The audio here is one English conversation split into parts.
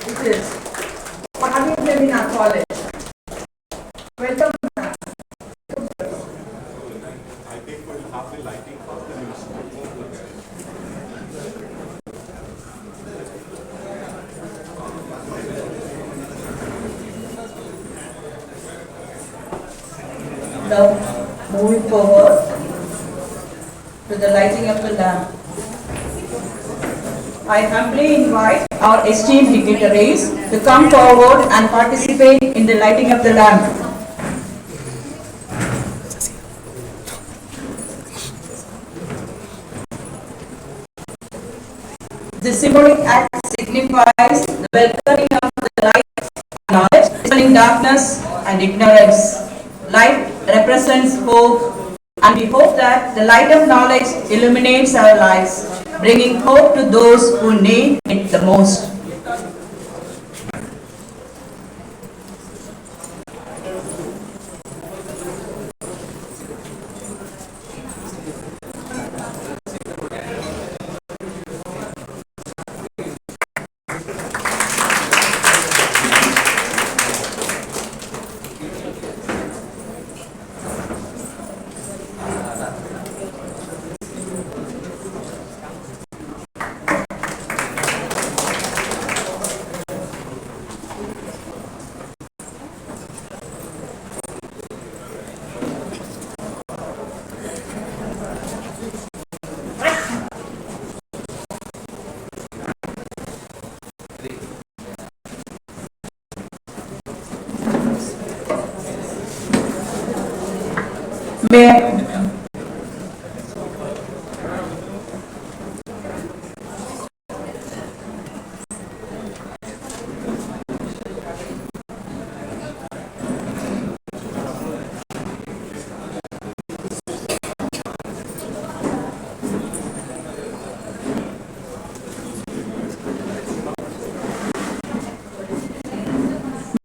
It is. What have you done in our college? Welcome. I think we'll have the lighting first, then we'll start. Now, moving forward to the lighting of the lamp. I humbly invite our esteemed dignitaries to come forward and participate in the lighting of the lamp. This symbolic act signifies the welcoming of the light of knowledge, dispelling darkness and ignorance. Light represents hope, and we hope that the light of knowledge illuminates our lives, bringing hope to those who need it the most.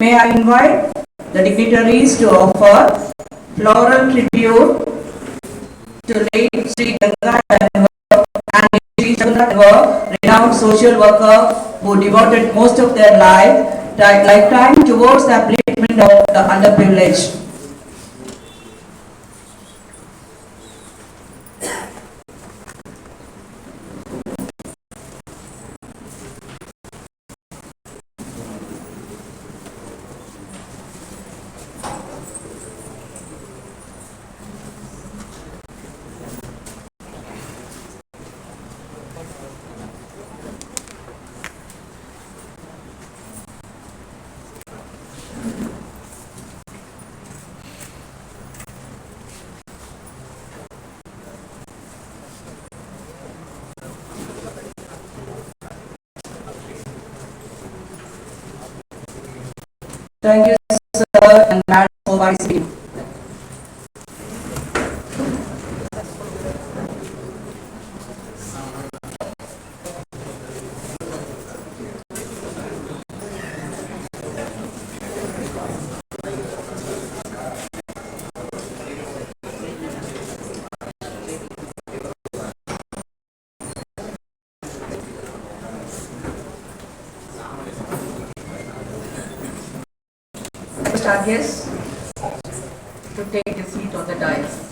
May I invite the dignitaries to offer floral tribute to late Sri Ganga and Sri Shakuntala, renowned social worker who devoted most of their lifetime towards the upliftment of the underprivileged. Thank you, sir, and madam, for participating. Our guests to take a seat on the dais.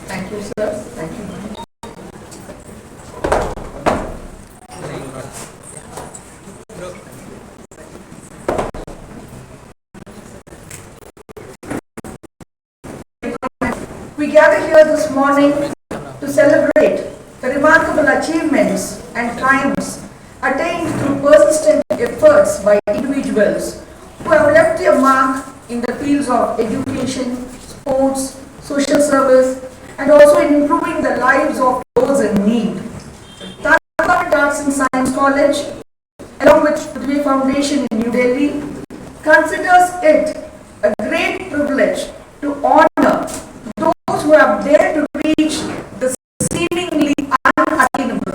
Thank you, sir. Thank you. We gather here this morning to celebrate the remarkable achievements and triumphs attained through persistent efforts by individuals who have left a mark in the fields of education, sports, social service, and also in improving the lives of those in need. Tata Arts and Science College, along with the Divey Foundation in New Delhi, considers it a great privilege to honor those who have dared to reach the seemingly unattainable.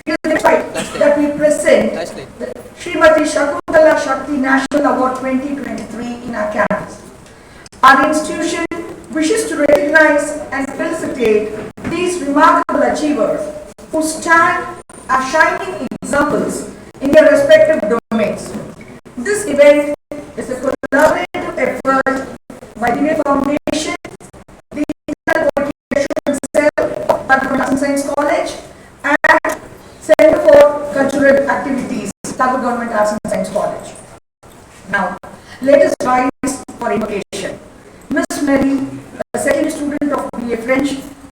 It is right that we present the Srimati Shakuntala Shakthi National Award 2023 in our campus. Our institution wishes to recognize and felicitate these remarkable achievers who stand as shining examples in their respective domains. This event is a collaborative effort by the Divey Foundation, the Internal Qualification Cell, Tata Arts and Science College, and Center for Cultural Activities, Tata Government Arts and Science College. Now, let us rise for invocation. Miss Mary, a second student of BA French,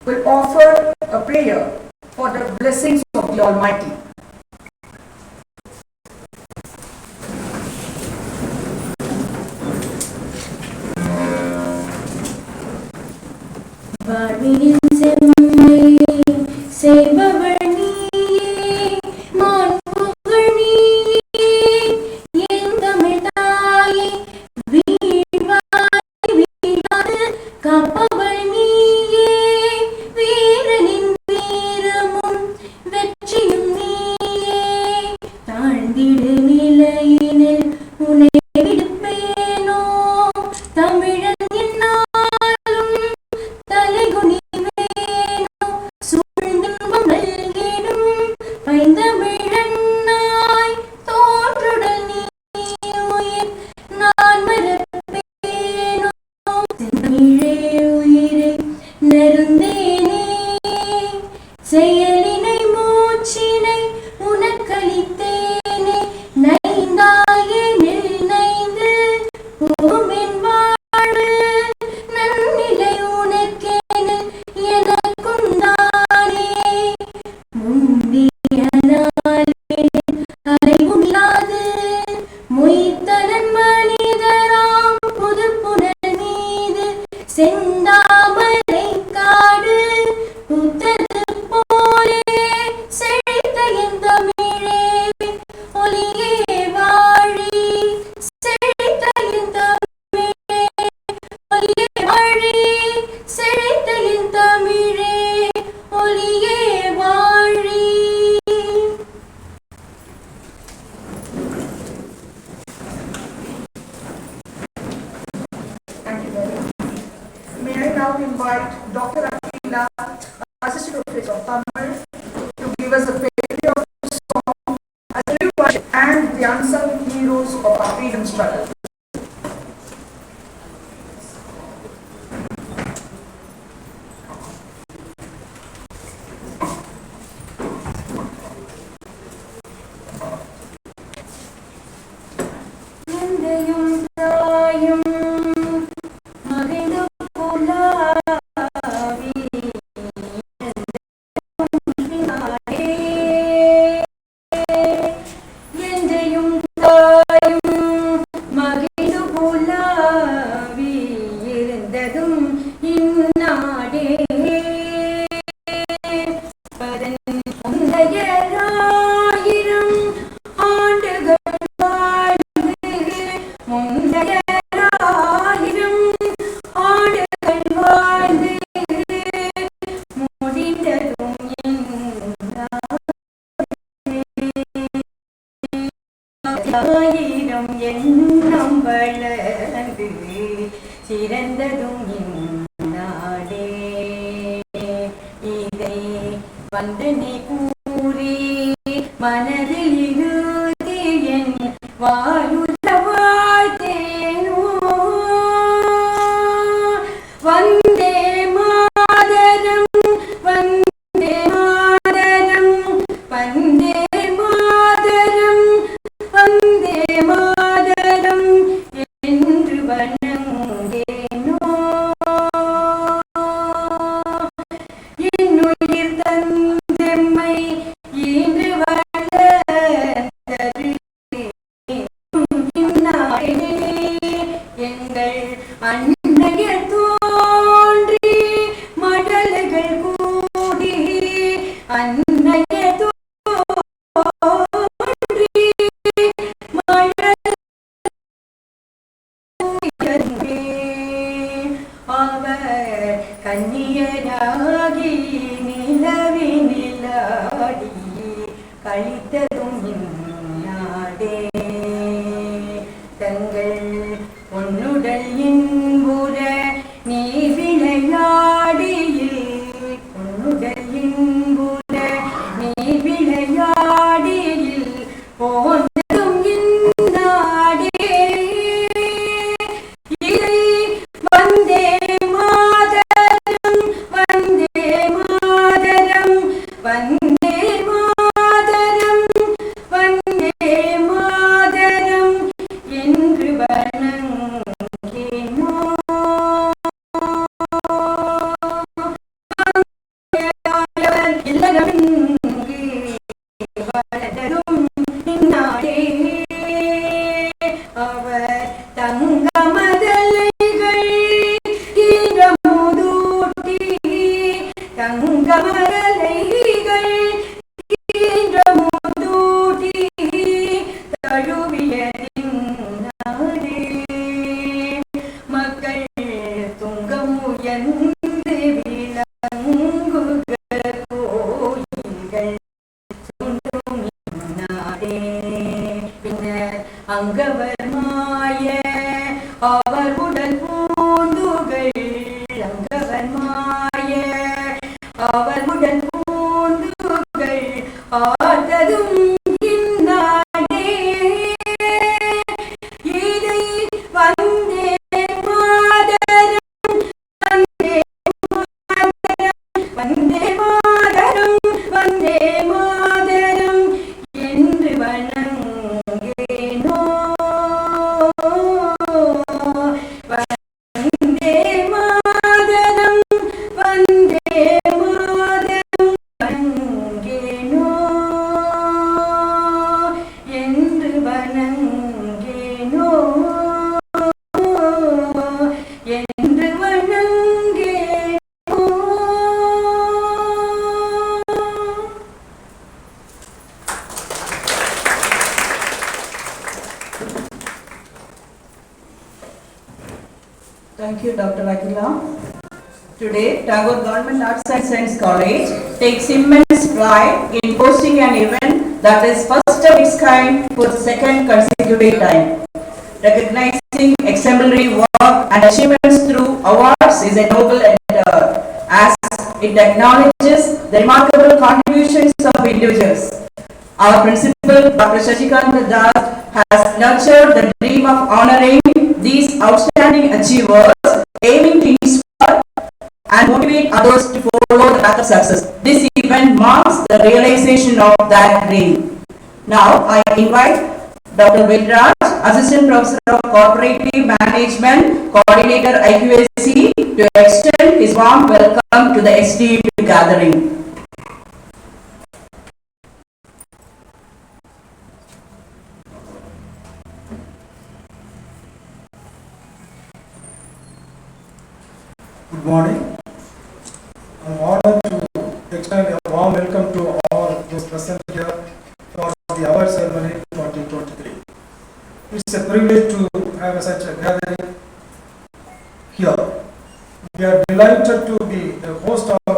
will offer a prayer for the blessings of the Almighty. வாழ்வினில் செம்மை செய்பவள் நீயே, மாண்புகள் நீயே, என் தமிழ் தாயே, வீழ்வாய் வீழாது காப்பவள் நீயே, வீரனின் வீரமும் வெற்றியும் நீயே, தாழ்ந்திடு நிலையினில் உன்னை விடுப்பேனோ, தமிழன் என்னாலும் தலைகுனிவேனோ, சூழ்ந்தின்பம் நல்கிடும் பைந்தமிழன்னாய் தோன்றுடல் நீ உயிர் நான் மறப்பேனோ, செந்தமிழே உயிரை நெருந்தேனே, செயலினை மூச்சினை உனக்களித்தேனே, நைந்தாயே நெல் நைந்து போமென் வாழ்வு, நன்னிலை உனக்கேனில் எனக்குந்தானே, முந்திய நாளில் அறிவுமில்லாது மொய்த்தனன் மனிதராம் புதுப்புனல் மீது செந்தாமரை காடு பூத்தது போலே செழித்த என் தமிழே ஒளியே வாழி, செழித்த என் தமிழே ஒளியே வாழி, செழித்த என் தமிழே ஒளியே வாழி. Thank you very much. May I now invite Dr. Akila, Assistant Professor of Tamil, to give us a patriotic song, a tribute and the unsung heroes of our freedom struggle. எந்தையும் தாயும் மகிழ்ந்து புலாவி, எந்தையும் தாயும் மகிழ்ந்து புலாவி இருந்ததும் இந்நாடே, முந்தையராயிரம் ஆண்டுகள் வாழ்ந்து, முந்தையராயிரம் ஆண்டுகள் வாழ்ந்து முடிந்ததும் ஆயிரம் எண்ணம் வளர்ந்து சிறந்ததும் இந்நாடே, இதை வந்தனை கூறி மனதில் இழுதி என் வாயுள்ள வாழ்த்தேனோ, வந்தே மாதரம் வந்தே மாதரம் வந்தே மாதரம் வந்தே மாதரம் என்று வணங்கேனோ, என்னுயிர் தந்தெம்மை இன்று வளர்த்தது பின்னர் அங்கவர் மாய அவர் உடல் பூந்துகள் அங்கவர் மாய அவர் உடல் பூந்துகள் ஆததும் இந்நாடே இதை வந்தே மாதரம் வந்தே மாதரம் வந்தே மாதரம் வந்தே மாதரம் என்று வணங்கேனோ வந்தே மாதரம் வந்தே மாதரம் வணங்கேனோ என்று வணங்கேனோ என்று வணங்கேனோ. Thank you, Dr. Akila. Today, Tagore Government Arts and Science College takes immense pride in hosting an event that is first of its kind for the second consecutive time. Recognizing exemplary work and achievements through awards is a noble endeavor, as it acknowledges the remarkable contributions of individuals. Our principal, Dr. Shakuntala, has nurtured the dream of honoring these outstanding achievers, aiming to inspire and motivate others to follow the path of success. This event marks the realization of that dream. Now, I invite Dr. Vedraj, Assistant Professor of Corporative Management, Coordinator IQAC, to extend his warm welcome to the esteemed gathering. Good morning. I'm honored to extend a warm welcome to all those present here for the award ceremony 2023. It's a privilege to have such a gathering here. We are delighted to be the host of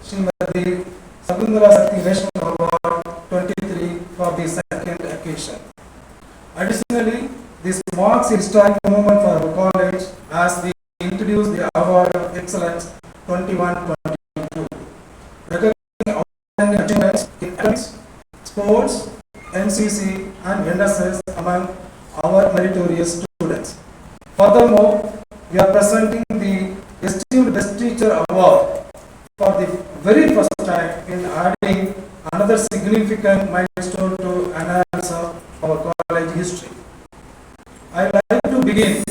Srimati Shakuntala Shakthi National Award 23 for the second occasion. Additionally, this marks a historic moment for our college as we introduce the Award of Excellence 21-22, recognizing outstanding achievements in athletics, sports, NCC and NSS among our meritorious students. Furthermore, we are presenting the esteemed Best Teacher Award for the very first time in adding another significant milestone to enhance our college history. I would like to begin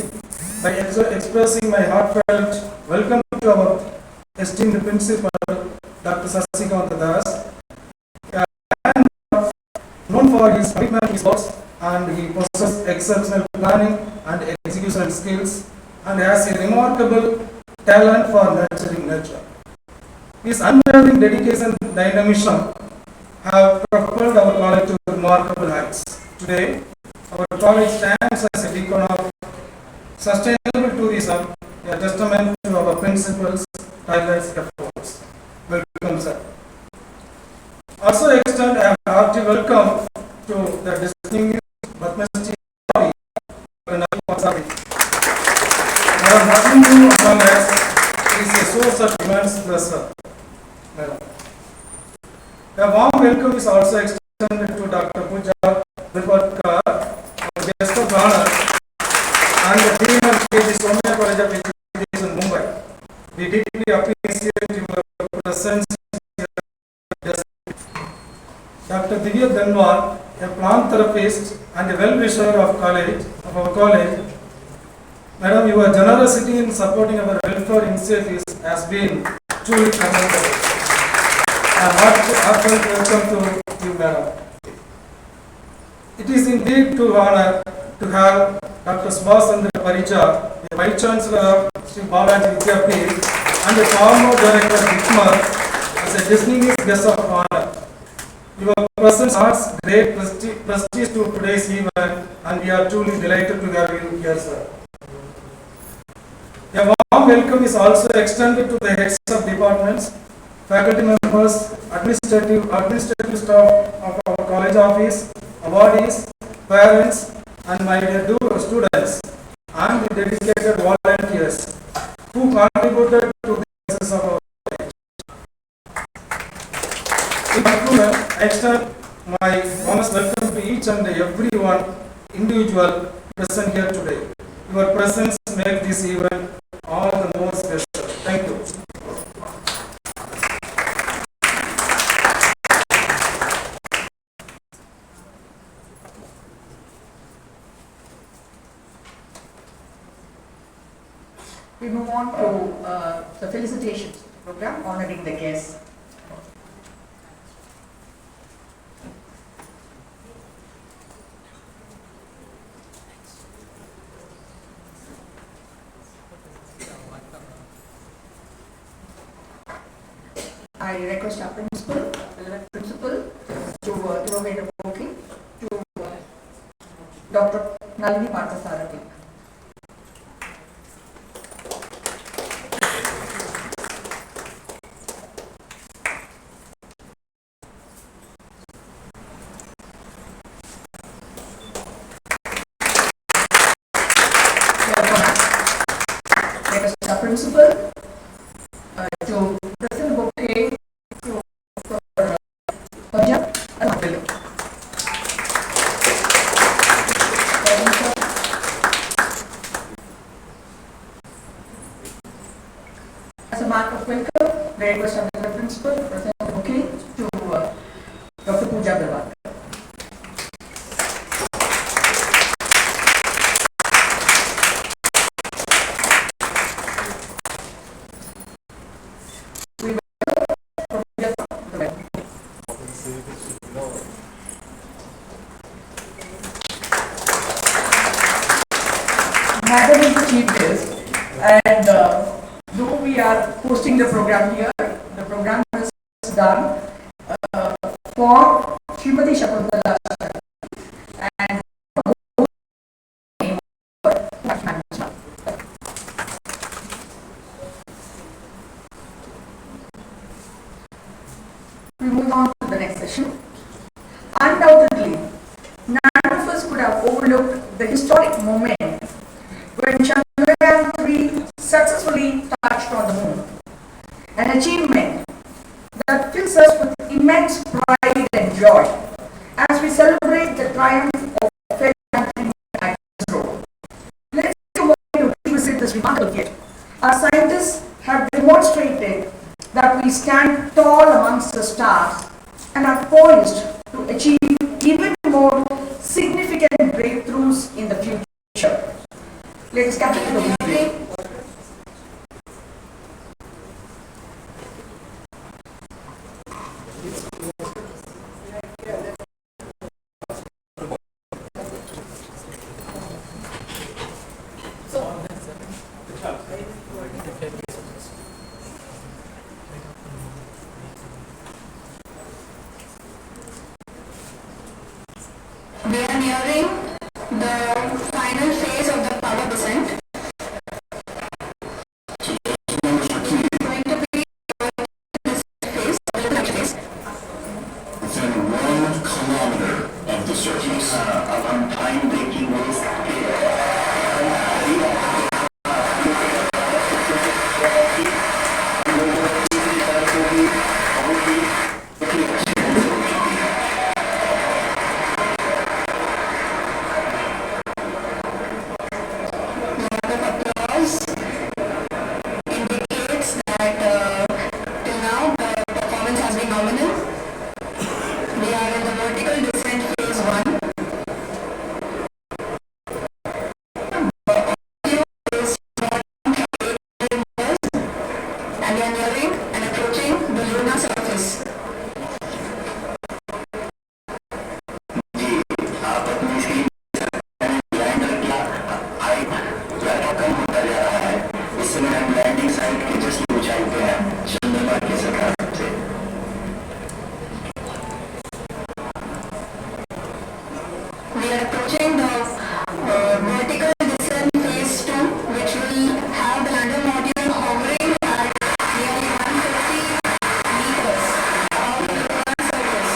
by expressing my heartfelt welcome to our esteemed principal, Dr. Shakuntala, known for his commitment to his works, and he possesses exceptional planning and execution skills and has a remarkable talent for nurturing nature. His unwavering dedication and dynamism have propelled our college to remarkable heights. Today, our college stands as a beacon of sustainable tourism, a testament to our principals' tireless efforts. Welcome, sir. Also extend a hearty welcome to the distinguished Padmashri Madam, having you among us is a source of immense pleasure. Madam. A warm welcome is also extended to Dr. Puja Dilbatkar, our guest of honor, and the Dean of KG Somya College of Education, Mumbai. We deeply appreciate your presence here. Dr. Divey, a plant therapist and a well-wisher of our college. Madam, your generosity in supporting our welfare initiatives has been truly commendable. A heartfelt welcome to you, Madam. It is indeed to honor to have Dr. Subhash Chandra Parija, the Vice Chancellor of Sri Balaji Vidyapith and the former Director Hikmar as a distinguished guest of honor. Your presence adds great prestige to today's event, and we are truly delighted to have you here, sir. A warm welcome is also extended to the heads of departments, faculty members, administrative staff of our college office, awardees, parents, and my dear students, and the dedicated volunteers who contributed to the success of our college. In conclusion, I extend my warmest welcome to each and every one individual present here today. Your presence makes this event all the more special. Thank you. We move on to the felicitations program honoring the guests. I request our principal to give away the bouquet to Dr. Nalini Parthasarathi. Request our principal to present the bouquet to Punjab and Mahabillu. As a mark of welcome, the request of the principal to present the bouquet to Dr. Pooja Gawar. Madam is the chief guest, and though we are hosting the program here, the program is done for Srimati Shakuntala and we move on to the next session. Undoubtedly, none of us could have overlooked the historic moment when Chandrayaan-3 successfully touched on the moon, an achievement that fills us with immense pride and joy as we celebrate the triumph of a fellow countryman at ISRO. Let's take a moment to revisit this remarkable feat. Our scientists have demonstrated that we stand tall amongst the stars and are poised to achieve even more significant breakthroughs in the future. Let us come to the video. We are nearing the final phase of the power descent. Going to be this phase, the next phase. Within 1 kilometer of the surface of time-taking Indicates that till now the performance has been nominal. We are in the vertical descent phase 1. And we are nearing and approaching the lunar surface. Landing site की जैसी ऊंचाई पे है चंद्रमा की सतह से We are approaching the vertical descent phase 2, which will have the lander module hovering at nearly 150 meters off the lunar surface.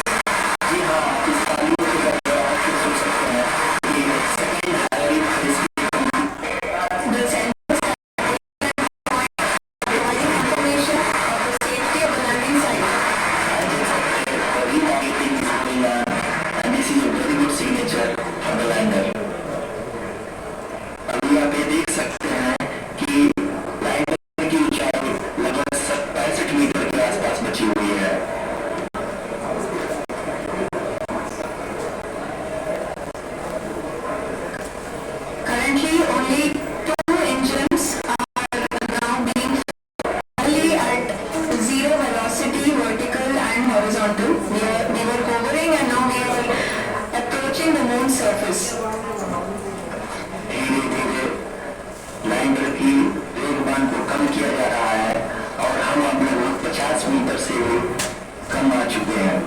reaching the moon's surface. Line प्रति वेगमान को कम किया जा रहा है और हम अपने 50 मीटर से कम आ चुके हैं.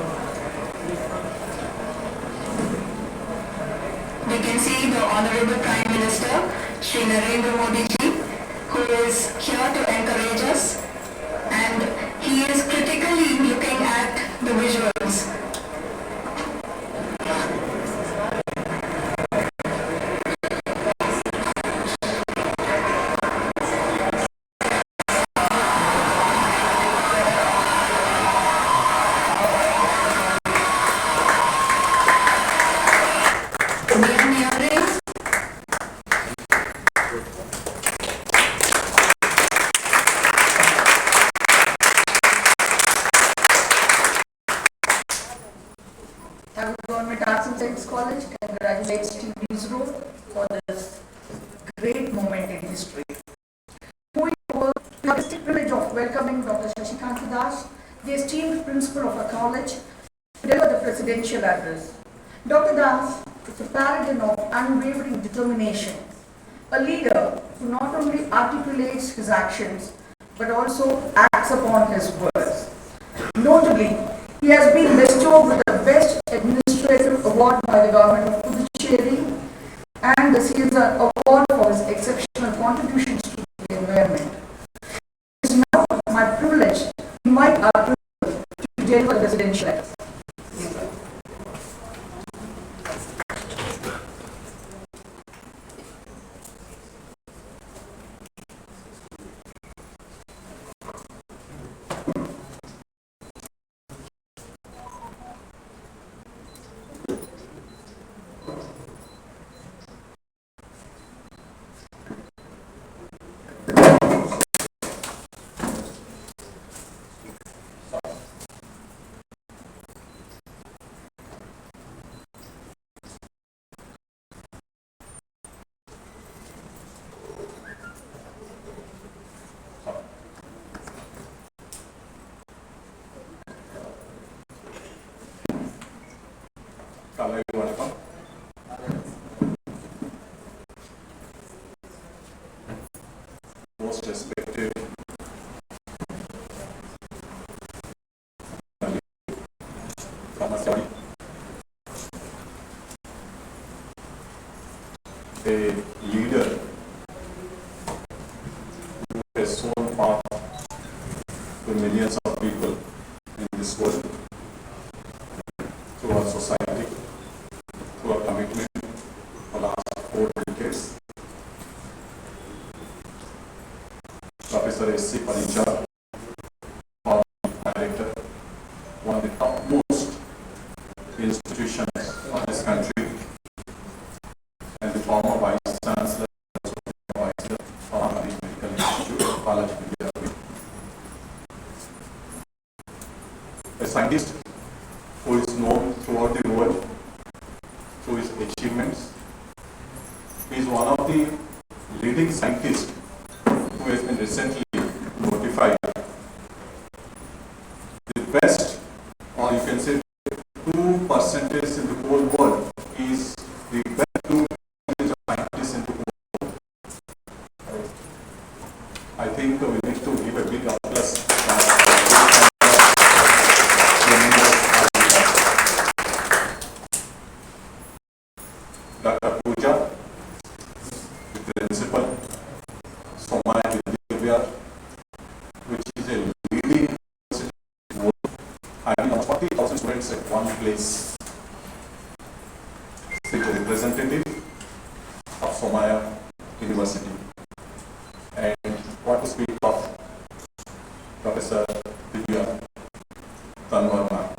We can see the Honorable Prime Minister, Shri Narendra Modi ji, who is here to encourage us, and he is critically looking at the visuals. We are nearing Tagore Government Arts and Science College congratulates TV's role for this great moment in history. Moving forward, we have the distinct privilege of welcoming Dr. Shakuntala, the esteemed principal of our college, to deliver the presidential address. Dr. Das is a paragon of unwavering determination, a leader who not only articulates his actions but also acts upon his words. Notably, he has been bestowed with the Best Administrative Award by the Government of Puducherry and the Caesar Award for his exceptional contributions to the environment. It is now my privilege to invite our principal to deliver the presidential address. Kalai Vanakkam. Most respected Kamasari, a leader who has shown path to millions of people in this world through our society, through our commitment for the last 4 decades. Professor S.C. Paricha, our director, one of the topmost institutions of this country, and the former Vice Chancellor of our Medical Institute, College of India. A scientist who is known throughout the world through his achievements. He is one of the leading scientists who has been recently notified the best, or you can say 2% in the whole world. He is the best 2% scientist in the whole world. I think we need to give a big applause. Dr. Pooja, the principal, Somaya Divey, which is a leading university in the world, having 40,000 students at one place. She is a representative of Somaya University. And what to speak of Professor Divya Tanvarma,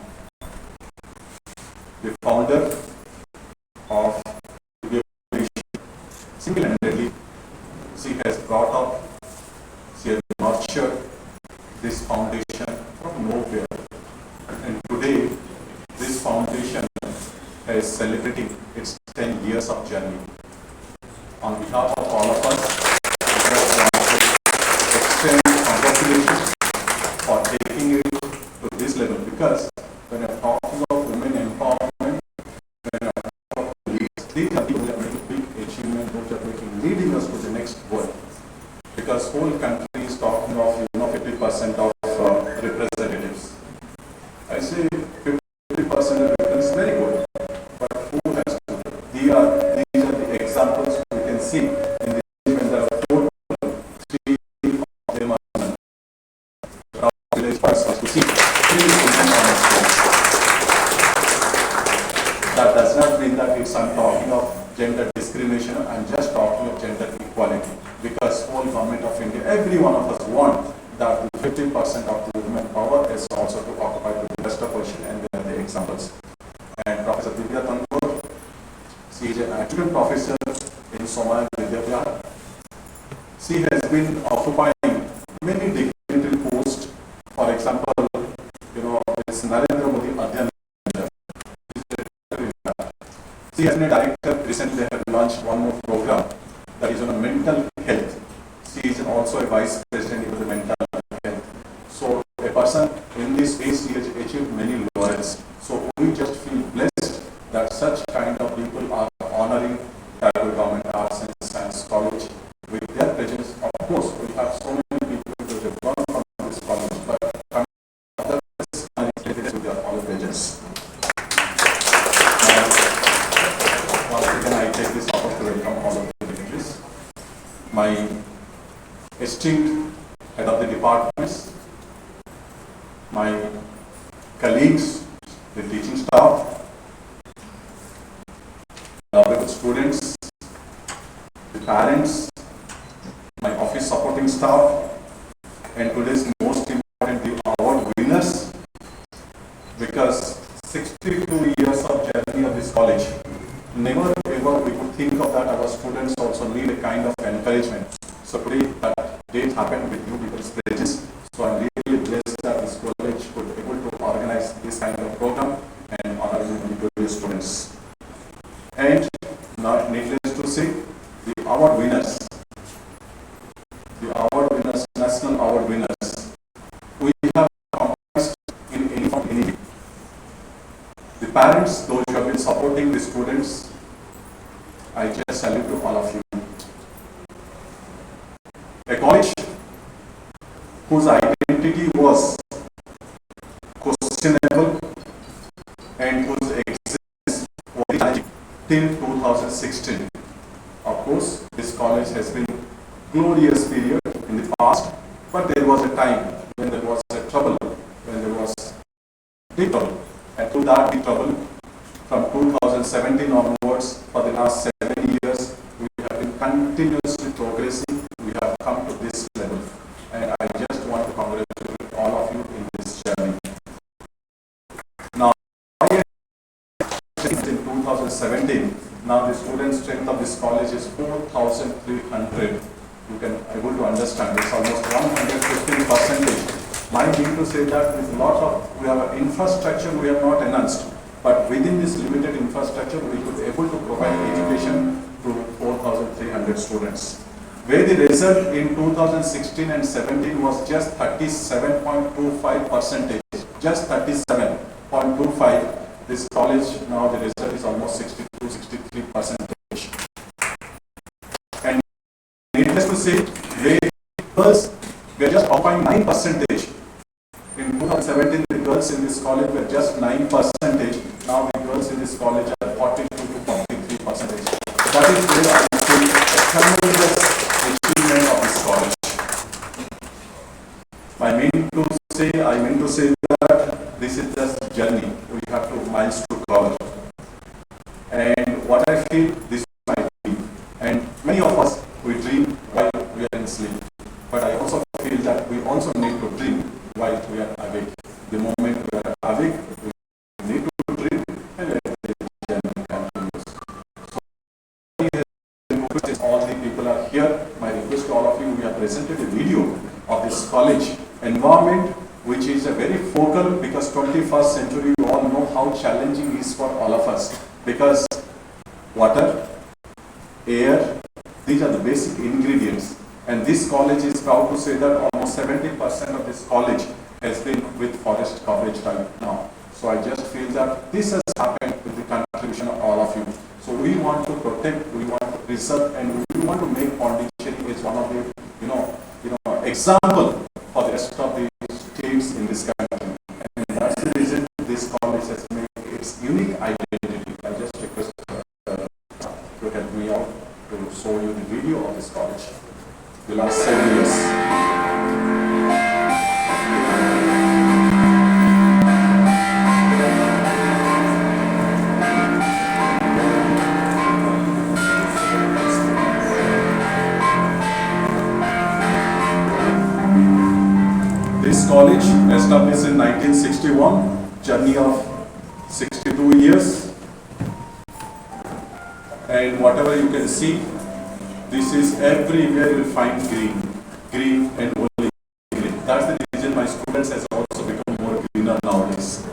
the founder of single-handedly, she has brought up, she has nurtured this foundation from nowhere. And today, this foundation is celebrating its 10 years of journey. On behalf of all of us, I just want to extend congratulations for taking it to this level, because when you're talking of women empowerment, when you're talking these are people that are making big achievement, those are leading us to the next world. Because whole country is talking of 50% of representatives. I say 50% is very good, but who has to? These are the examples we can see in the when there are 4 people, 3 of them are women. Village persons to see 3 women on a floor. That does not mean that I'm talking of gender discrimination. I'm just talking of gender equality. Because whole government of India, every one of us want that 50% of the women power is also to occupy the best position, and they are the examples. And Professor Divey, she is an adjunct professor in Somali Vidya. She has been occupying many dignitary posts. For example, this Narendra Modi Adyan. She has been a director. Recently, they have launched one more program that is on mental health. She is also a vice president in the mental health. So a person in this space, he has achieved many laurels. So we just feel blessed that such kind of people are honoring Tribal Government Arts and Science College with their presence. Of course, we have so many people who have gone from this college, but others are related with their all presence. Once again, I take this opportunity to welcome all of the dignitaries. My esteemed head of the departments, my colleagues, the teaching staff, the students, the parents, my office supporting staff, and today's most important, the award winners, because 62 years of journey of this college, never ever we could think of that our students also need a kind of encouragement. So today that date happened with you people's presence. So I'm really blessed that this college could be able to organize this kind of program and honor the students. And now needless to say, the award winners, national award winners, we have comprised in any from any. The parents, those who have been supporting the students, I just salute to all of you. A college whose identity was questionable and whose existence was challenging till 2016. Of course, this college has been glorious period in the past, but there was a time when there was a trouble, when there was deep trouble. And through that deep trouble, from 2017 onwards, for the last 7 years, we have been continuously progressing. We have come to this level. And I just want to congratulate all of you in this journey. Now, in 2017, now the student strength of this college is 4,300. You can able to understand it's almost 115%. My mean to say that with a lot of, we have an infrastructure we have not enhanced, but within this limited infrastructure, we could able to provide education to 4,300 students. Where the result in 2016 and 17 was just 37.25%, just 37.25. This college now the result is almost 62-63%. And needless to say, they girls were just occupying 9%. In 2017, the girls in this college were just 9%. Now the girls in this college are 42 to 43%. That is where I feel a tremendous achievement of this college. I mean to say that this is just a journey. We have 2 miles to cover. And what I feel, this is my dream. And many of us, we dream while we are in sleep. But I also feel that we also need to dream while we are awake. The moment we are awake, we need to dream and let the journey continues. So, all the people are here. My request to all of you, we have presented a video of this college environment, which is a very focal, because 21st century, you all know how challenging it is for all of us. Because water, air, these are the basic ingredients. And this college is proud to say that almost 70% of this college has been with forest coverage right now. So I just feel that this has happened with the contribution of all of you. So we want to protect, we want to preserve, and we want to make Pondicherry as one of the, example for the rest of the states in this country. And that's the reason this college has made its unique identity. I just request to help me out to show you the video of this college. The last 7 years. This college, established in 1961, journey of 62 years. And whatever you can see, this is everywhere you will find green and only green. That's the reason my students has also become more greener nowadays.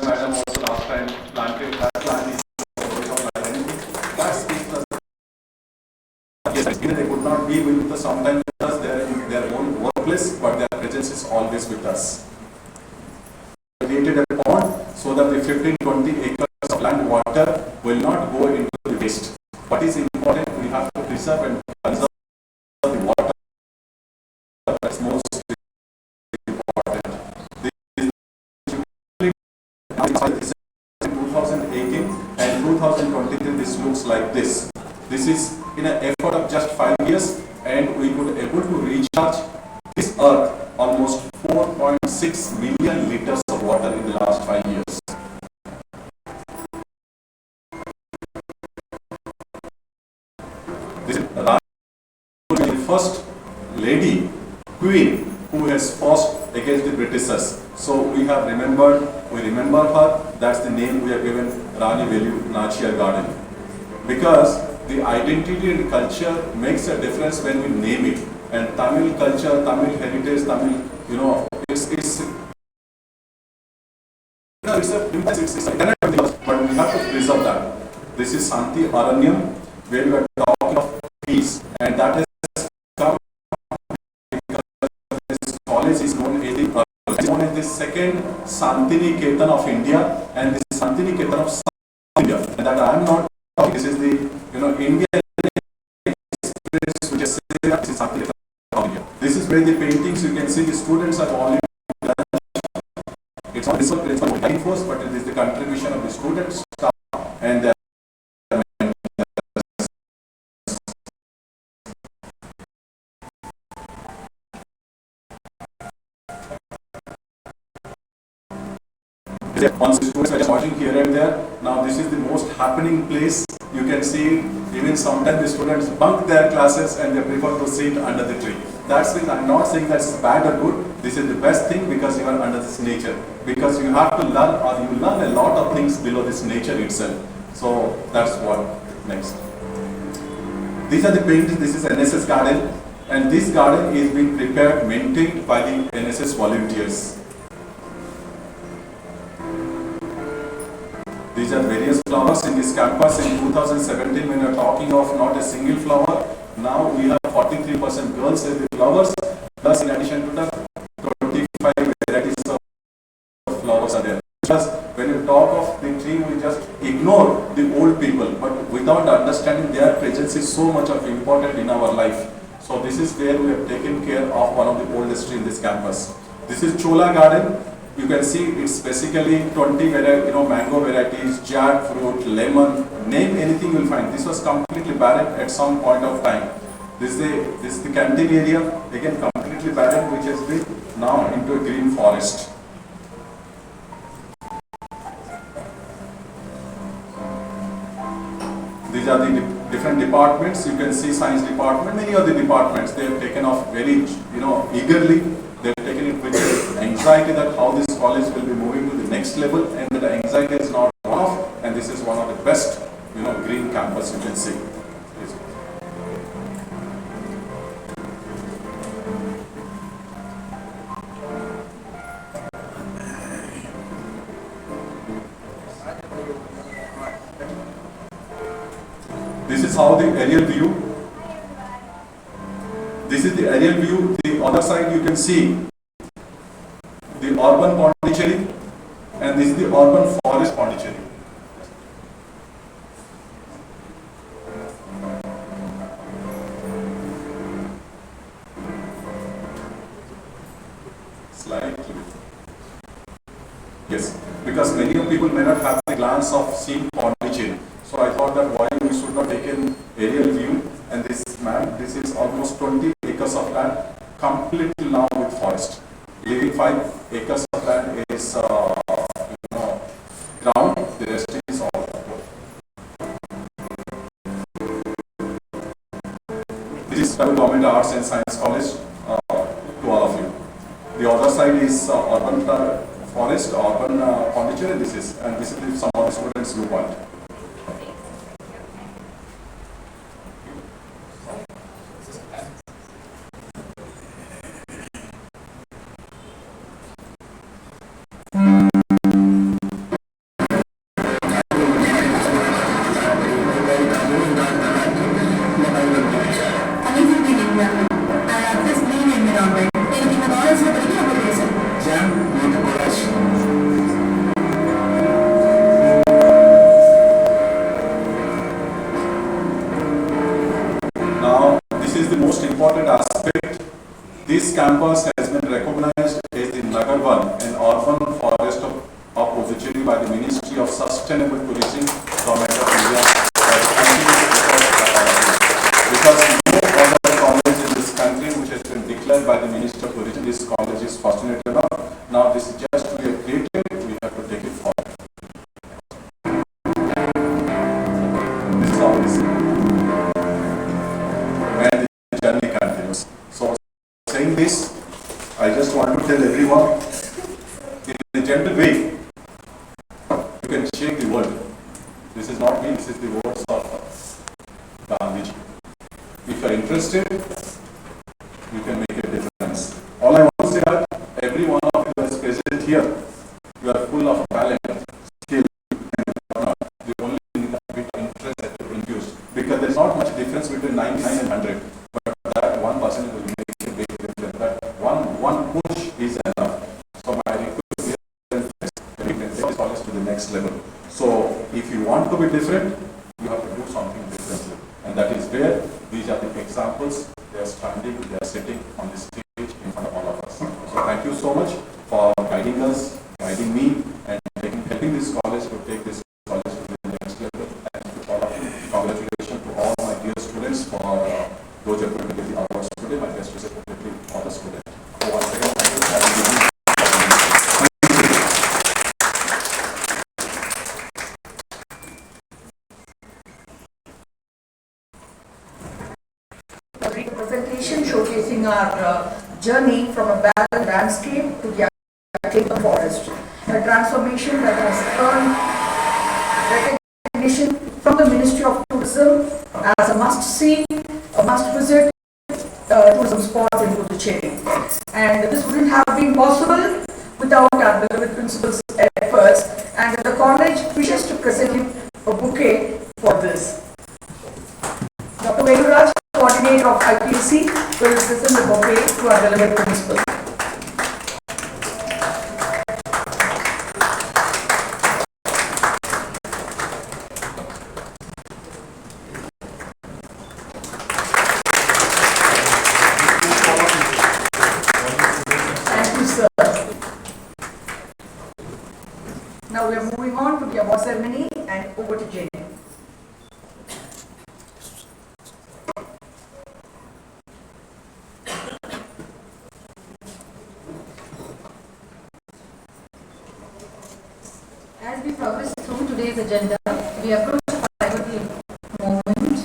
Madam also last time planted that plant. Yes, they could not be with us sometimes with us. They are in their own workplace, but their presence is always with us. Created a pond so that the 15-20 acres of land water will not go into the waste. What is important? We have to preserve and conserve the water. That's most important. This is 2018 and 2023. This looks like this. This is in an effort of just 5 years, and we could able to recharge this earth almost 4.6 million liters of water in the last 5 years. This is the first lady, queen, who has fought against the Britishers. So we remember her. That's the name we have given Rani Velu Nachiyar Garden. Because the identity and culture makes a difference when we name it. And Tamil culture, Tamil heritage, Tamil, it's but we have to preserve that. This is Santi Aranyam, where we are talking of peace, and that has come because this college is known as the second Santini Ketan of India and the Santini Ketan of South India. And that I am not talking. This is the India express, which is this is Santini Ketan of India. This is where the paintings you can see the students are already. It's not reinforced, but it is the contribution of the students, staff, and their once the students are watching here and there. Now this is the most happening place. You can see even sometimes the students bunk their classes and they prefer to sit under the tree. That's it. I'm not saying that's bad or good. This is the best thing because you are under this nature. Because you have to learn, or you learn a lot of things below this nature itself. So that's what. Next. These are the paintings. This is NSS garden, and this garden is being prepared, maintained by the NSS volunteers. These are various flowers in this campus. In 2017, when we are talking of not a single flower, now we have 43% girls in the flowers, plus in addition to that, 25 varieties of flowers are there. Just when you talk of the tree, we just ignore the old people, but without understanding their presence is so much of important in our life. So this is where we have taken care of one of the oldest trees in this campus. This is Chola garden. You can see it's basically 20 mango varieties, jackfruit, lemon, name anything you'll find. This was completely barren at some point of time. This is the canteen area, again completely barren, which has been now into a green forest. These are the different departments. You can see science department, many of the departments, they have taken off very, eagerly. They have taken it with anxiety that how this college will be moving to the next level, and that anxiety is not one of, and this is one of the best, green campus you can see. This is how the aerial view. This is the aerial view. The other side you can see the urban Pondicherry, and this is the urban forest Pondicherry. Slightly. Yes, because many of people may not have the glance of seeing Pondicherry. So I thought that why we should not take an aerial view, and this is almost 20 acres of land, completely now with forest. Leaving 5 acres of land is ground, the rest is all. This is Government Arts and Science College to all of you. The other side is urban forest, urban Pondicherry, and this is some of the students' viewpoint. This campus has been recognized as the Nagarvan, an urban forest of Puducherry by the Ministry of Sustainable Tourism, Government of India. Because no other college in this country which has been declared by the Ministry of Tourism, this college is fortunate enough. Now this is just we have created, we have to take it forward. This is how this is. And the journey continues. So saying this, I just want to tell everyone, in a gentle way, you can shake the world. This is not me, this is the words of Gandhiji. If you are interested, you can make a difference. All I want to say is, every one of you is present here, you are full of talent, skill, and whatnot. You only need a bit of interest that you infuse. Because there is not much difference between 99 and 100. But that 1% will make a big difference. That one push is enough. So my request is that you can take this college to the next level. So if you want to be different, you have to do something differently. And that is where these are the examples. They are standing, they are sitting on the stage in front of all of us. So thank you so much for guiding us, guiding me, and helping this college to take this college to the next level. And to all of you, congratulations to all my dear students for those who are going to get the awards today. My best wishes to all the students. So once again, thank you. Presentation showcasing our journey from a barren landscape to the Atlantic forest, a transformation that has earned recognition from the Ministry of Tourism as a must-see, a must-visit tourism spot in Puducherry. And this wouldn't have been possible without our beloved principal's efforts, and the college wishes to present him a bouquet for this. Dr. Veluraj, coordinator of IPC, will present the bouquet to our beloved principal. Thank you, sir. Now we are moving on to the award ceremony, and over to Jane. As we progress through today's agenda, we approach a pivotal moment,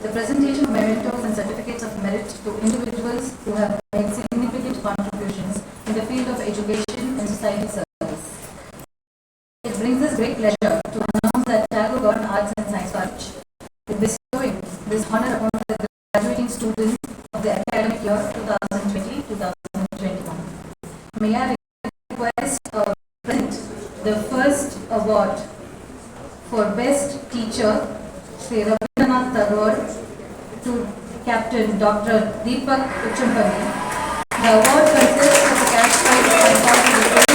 the presentation of mementos and certificates of merit to individuals who have made significant contributions in the field of education and society service. It brings us great pleasure to announce that Tagore Gordon Arts and Science College is bestowing this honor upon the graduating students of the academic year 2020-2021. May I request present the first award for Best Teacher, Sri Rabindranath Tagore, to Captain Dr. Deepak Uchampani. The award consists of a cash prize of 5,000 rupees.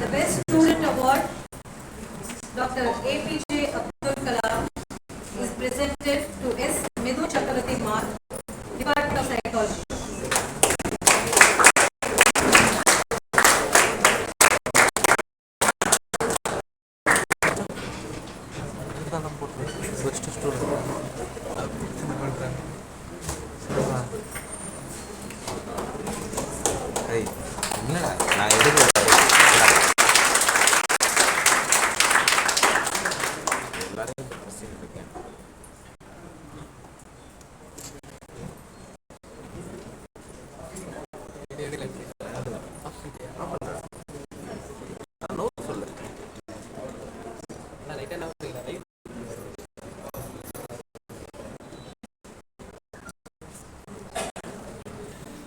The Best Student Award, Dr. APJ Abdul Kalam, is presented to S. Midhu Chakravarti Mark, Department of Psychology.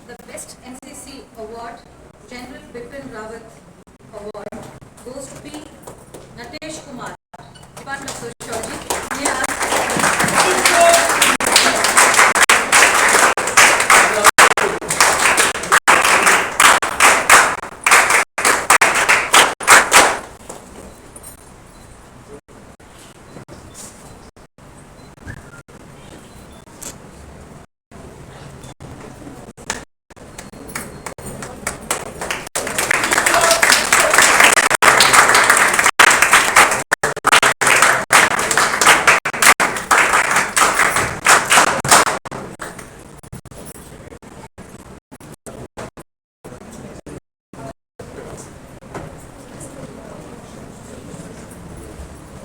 The Best NCC Award, General Bipin Rawat Award, goes to P. Natesh Kumar, Department of Sociology. May I ask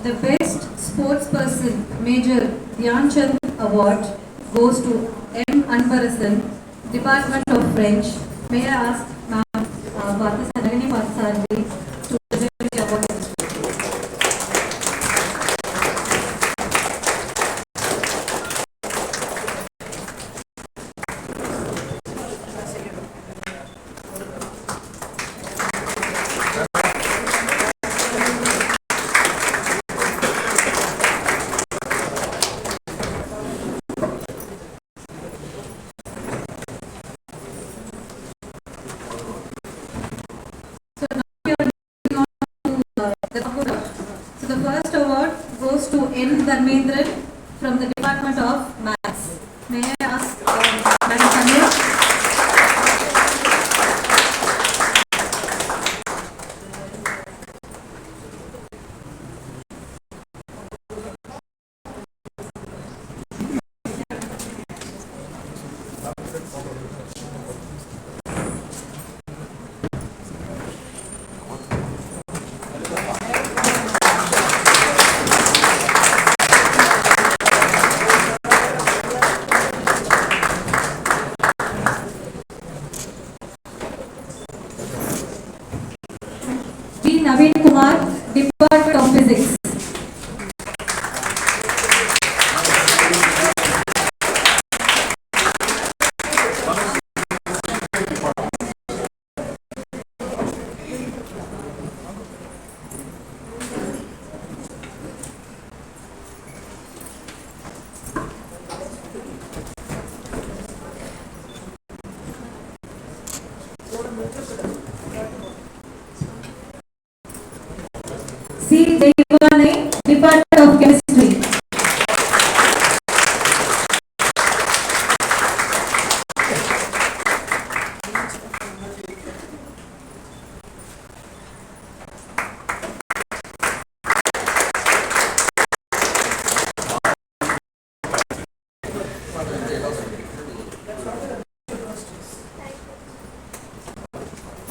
the Best Sportsperson Major Dhyan Chand Award goes to M. Anbarasan, Department of French. May I ask Ma'am Parthasarathy Parthasarathy to present the award to the student. Dharmendran from the Department of Maths. May I ask Madam Sandesh? Naveen Kumar, Department of Physics. C. Devani, Department of Chemistry.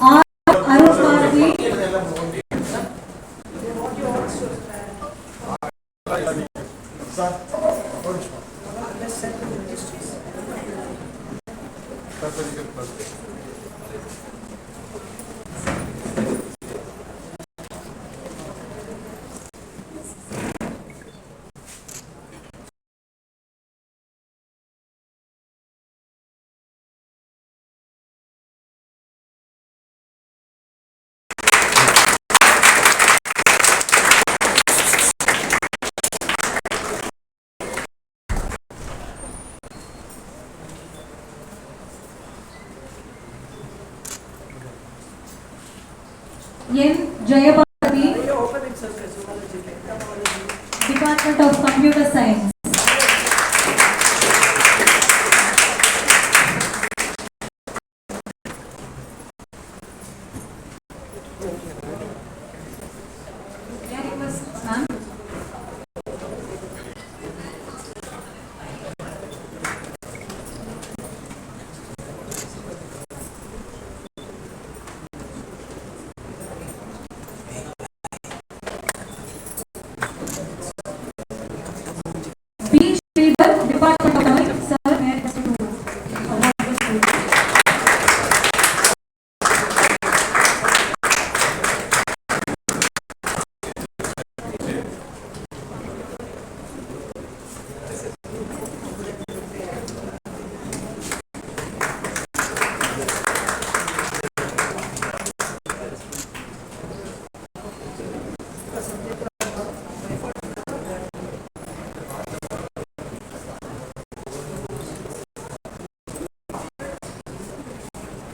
R. Arun Bharati, N. Jayabharati, Department of Computer Science. May I request, ma'am? B. Sridhar, Department of Economics. Sir, may I request you to award this to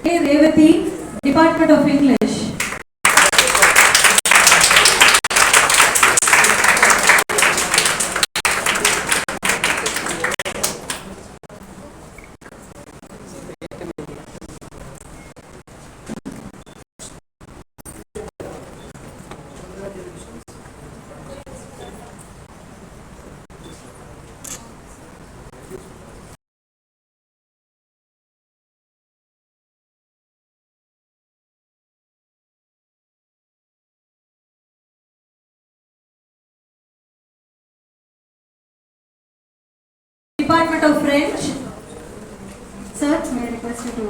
A. Revati, Department of English. Department of French. Sir, may I request you to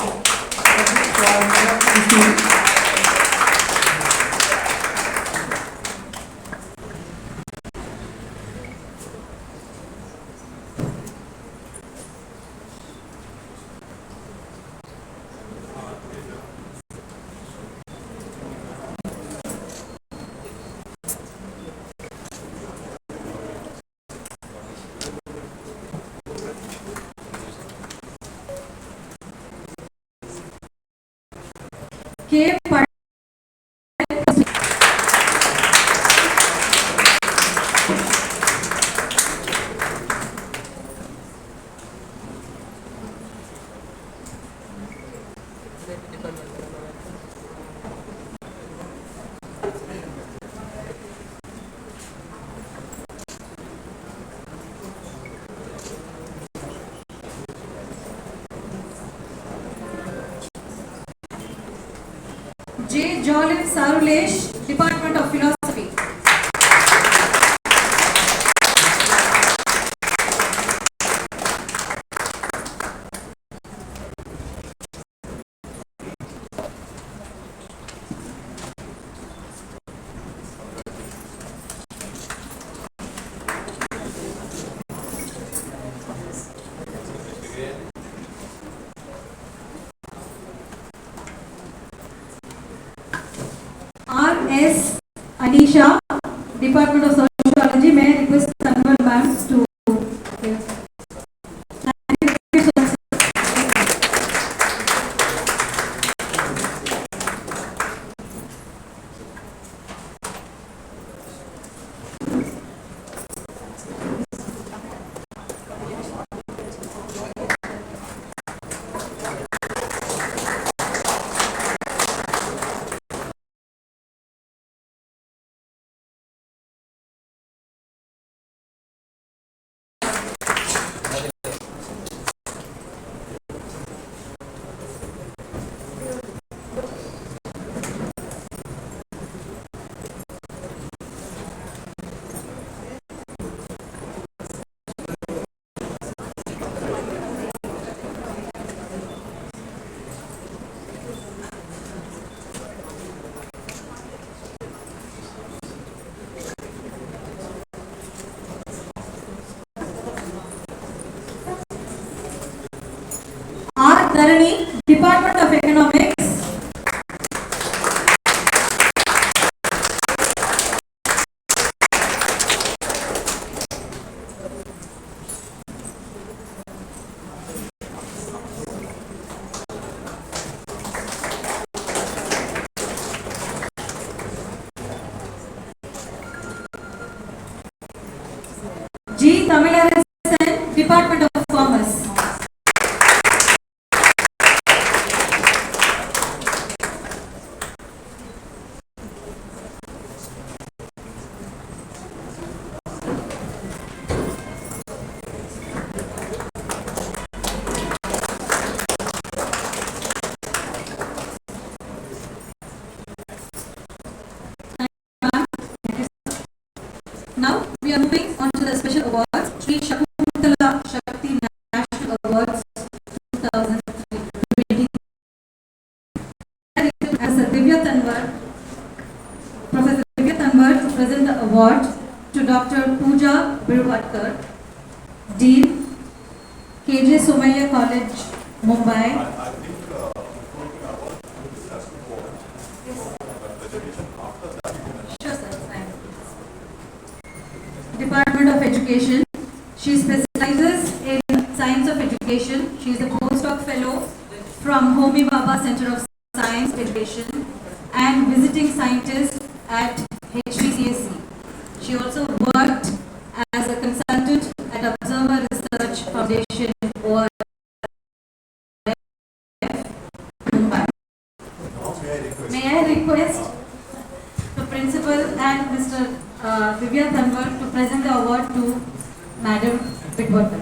K. J. Jolin Sarulesh, Department of Philosophy. R. S. Anisha, Department of Sociology. May I request Tanwar ma'am to give. Thank you so much. R. Dharani, Department of Economics. G. Tamilarasan, Department of Commerce. Now we are moving on to the special awards. Sri Shakuntala Shakthi National Awards 2023. As a Divya Tanwar, Professor Divya Tanwar to present the award to Dr. Pooja Birwatkar, Dean, KJ Somaiya College, Mumbai. I think before we award, we discuss before. But presentation after that. Sure, sir. Thank you. Department of Education. She specializes in science of education. She is a postdoc fellow from Homi Bhabha Center of Science Education and visiting scientist at HVCSC. She also worked as a consultant at Observer Research Foundation or Mumbai. May I request the principal and Mr. Divya Tanwar to present the award to Madam Bitwatkar.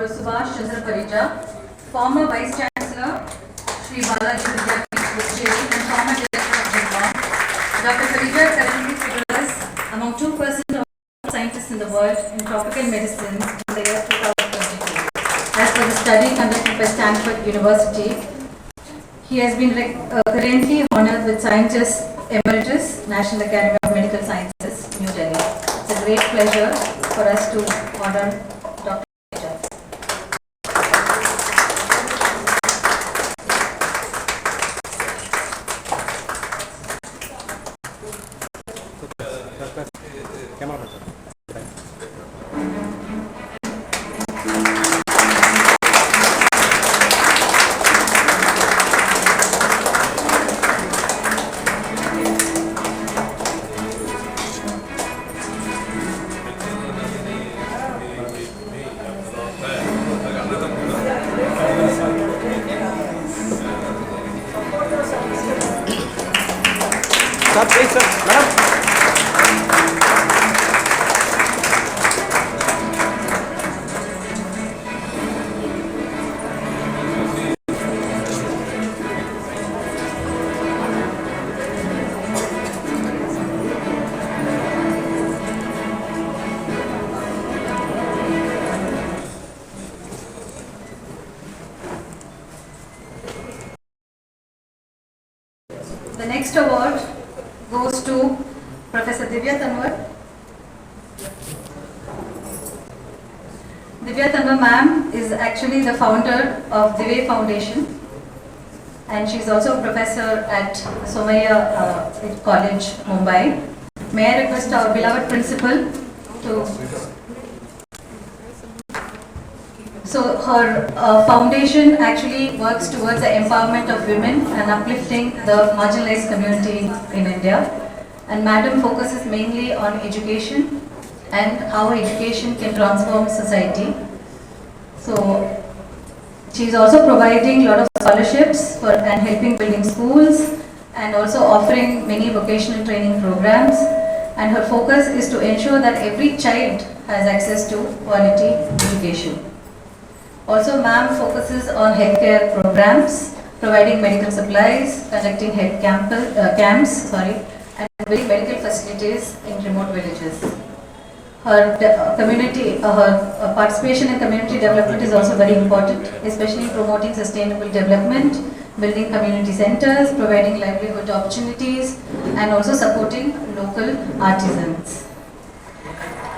Dr. Subhash Chandra Parija, former Vice Chancellor, Sri Balaji Vidyapeeth, Puducherry, and former Director of JIPMA. Dr. Parija currently figures among 2% of scientists in the world in tropical medicine in the year 2022. As per the study conducted by Stanford University, he has been currently honored with Scientist Emeritus, National Academy of Medical Sciences, New Delhi. It's a great pleasure for us to honor Dr. Parija. Sir, please, sir. Madam. The next award goes to Professor Divya Tanwar. Divya Tanwar ma'am is actually the founder of Divey Foundation, and she is also a professor at Somaiya College, Mumbai. May I request our beloved principal to... So her foundation actually works towards the empowerment of women and uplifting the marginalized community in India. And Madam focuses mainly on education and how education can transform society. So she is also providing a lot of scholarships for and helping building schools and also offering many vocational training programs. And her focus is to ensure that every child has access to quality education. Also, ma'am focuses on healthcare programs, providing medical supplies, conducting health camps, and building medical facilities in remote villages. Her her participation in community development is also very important, especially promoting sustainable development, building community centers, providing livelihood opportunities, and also supporting local artisans.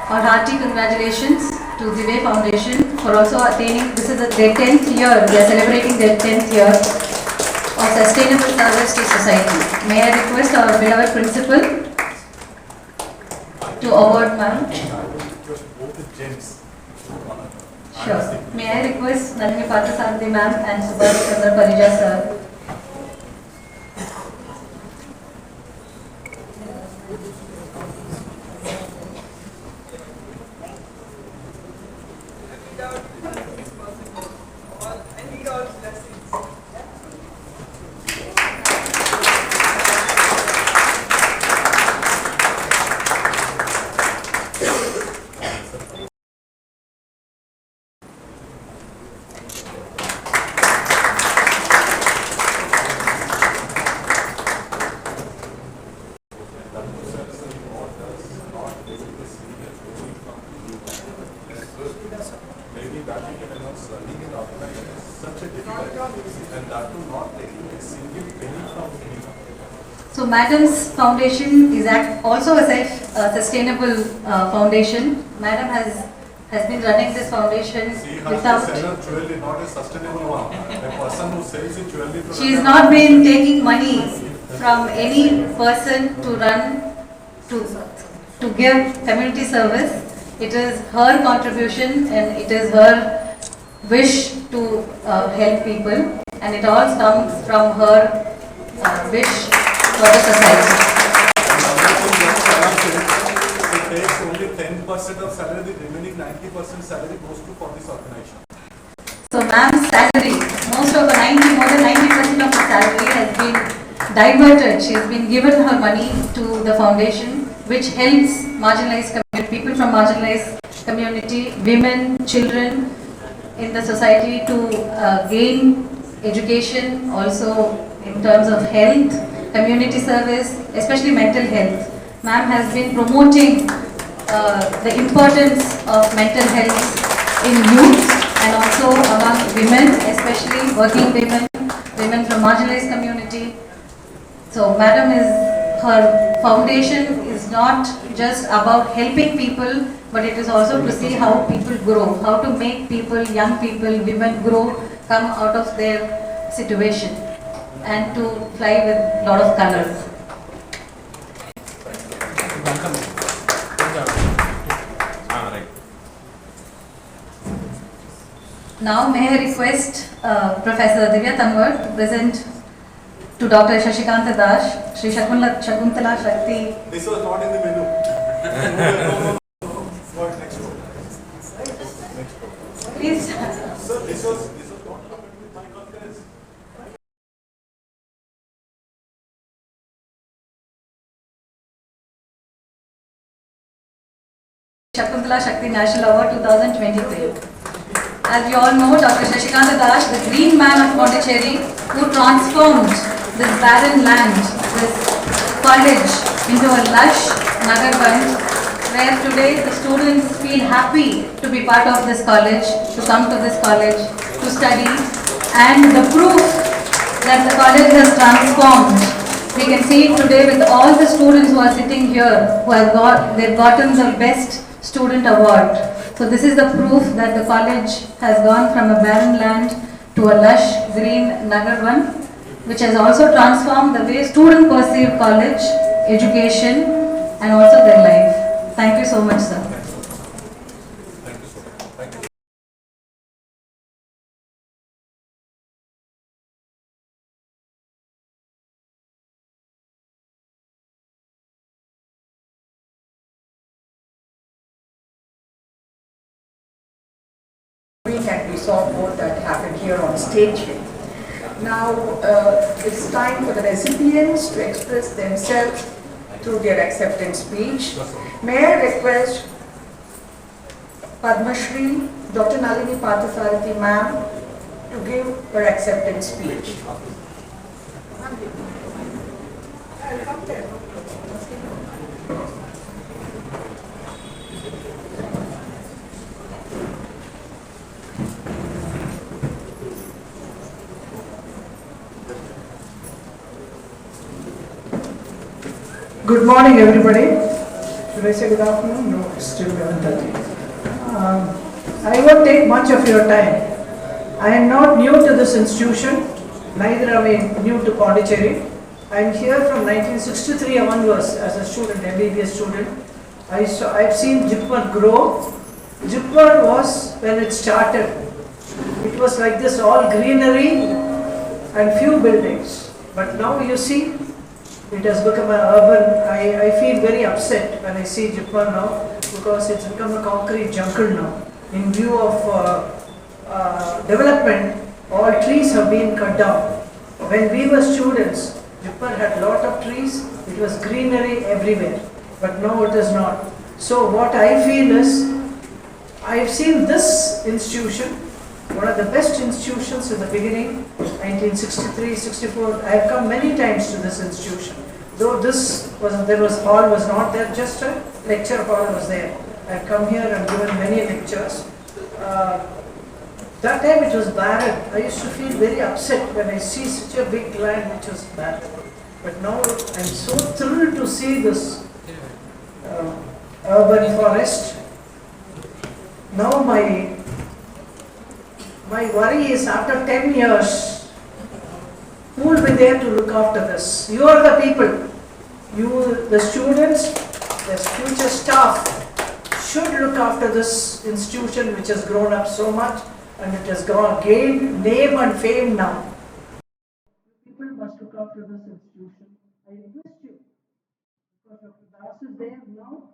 Our hearty congratulations to Divey Foundation for also attaining, this is their 10th year, they are celebrating their 10th year of sustainable service to society. May I request our beloved principal to award ma'am? Sure. May I request Nalini Parthasarathy ma'am and Subhash Chandra Parija sir? So Madam's foundation is also a self-sustainable foundation. Madam has been running this foundation without... Jewelry, not a sustainable one. A person who sells it jewelry to... She has not been taking money from any person to run, to give community service. It is her contribution and it is her wish to help people, and it all comes from her wish for the society. It takes only 10% of salary, the remaining 90% salary goes to for this organization. So ma'am's salary, more than 90% of her salary has been diverted. She has been given her money to the foundation, which helps marginalized people from marginalized community, women, children, in the society to gain education, also in terms of health, community service, especially mental health. Ma'am has been promoting the importance of mental health in youth and also among women, especially working women, women from marginalized community. So Madam her foundation is not just about helping people, but it is also to see how people grow, how to make people, young people, women grow, come out of their situation and to fly with a lot of colors. Now may I request Professor Divey to present to Dr. Shakuntala, Shri Shakuntala Shakthi. This was not in the menu. Please. Sir, this was not happened with my concurrence. Shakuntala Shakthi National Award 2023. As you all know, Dr. Shashikanta Das, the green man of Pondicherry, who transformed this barren land, this college, into a lush Nagarvan, where today the students feel happy to be part of this college, to come to this college, to study, and the proof that the college has transformed. We can see it today with all the students who are sitting here, who have gotten the best student award. So this is the proof that the college has gone from a barren land to a lush green Nagarvan, which has also transformed the way students perceive college, education and also their life. Thank you so much, sir. And we saw both that happen here on stage. Now it's time for the recipients to express themselves through their acceptance speech. May I request Padma Shri, Dr. Nalini Parthasarathy ma'am to give her acceptance speech. Good morning, everybody. Should I say good afternoon? No, it's still 11:30. I won't take much of your time. I am not new to this institution, neither am I new to Pondicherry. I am here from 1963 onwards as a student, MBBS student. I've seen JIPMER grow. JIPMER was, when it started, it was like this, all greenery and few buildings. But now you see, it has become an urban. I feel very upset when I see JIPMER now because it's become a concrete jungle now. In view of development, all trees have been cut down. When we were students, JIPMER had a lot of trees. It was greenery everywhere. But now it is not. So what I feel is, I've seen this institution, one of the best institutions in the beginning, 1963, 64. I have come many times to this institution. Though hall was not there, just a lecture hall was there. I have come here and given many lectures. That time it was barren. I used to feel very upset when I see such a big land which was barren. But now I'm so thrilled to see this urban forest. Now my worry is, after 10 years, who will be there to look after this? You are the people. You, the students, the future staff should look after this institution which has grown up so much and it has gained name and fame now. People must look after this institution. I request you, because Dr. Das is there now,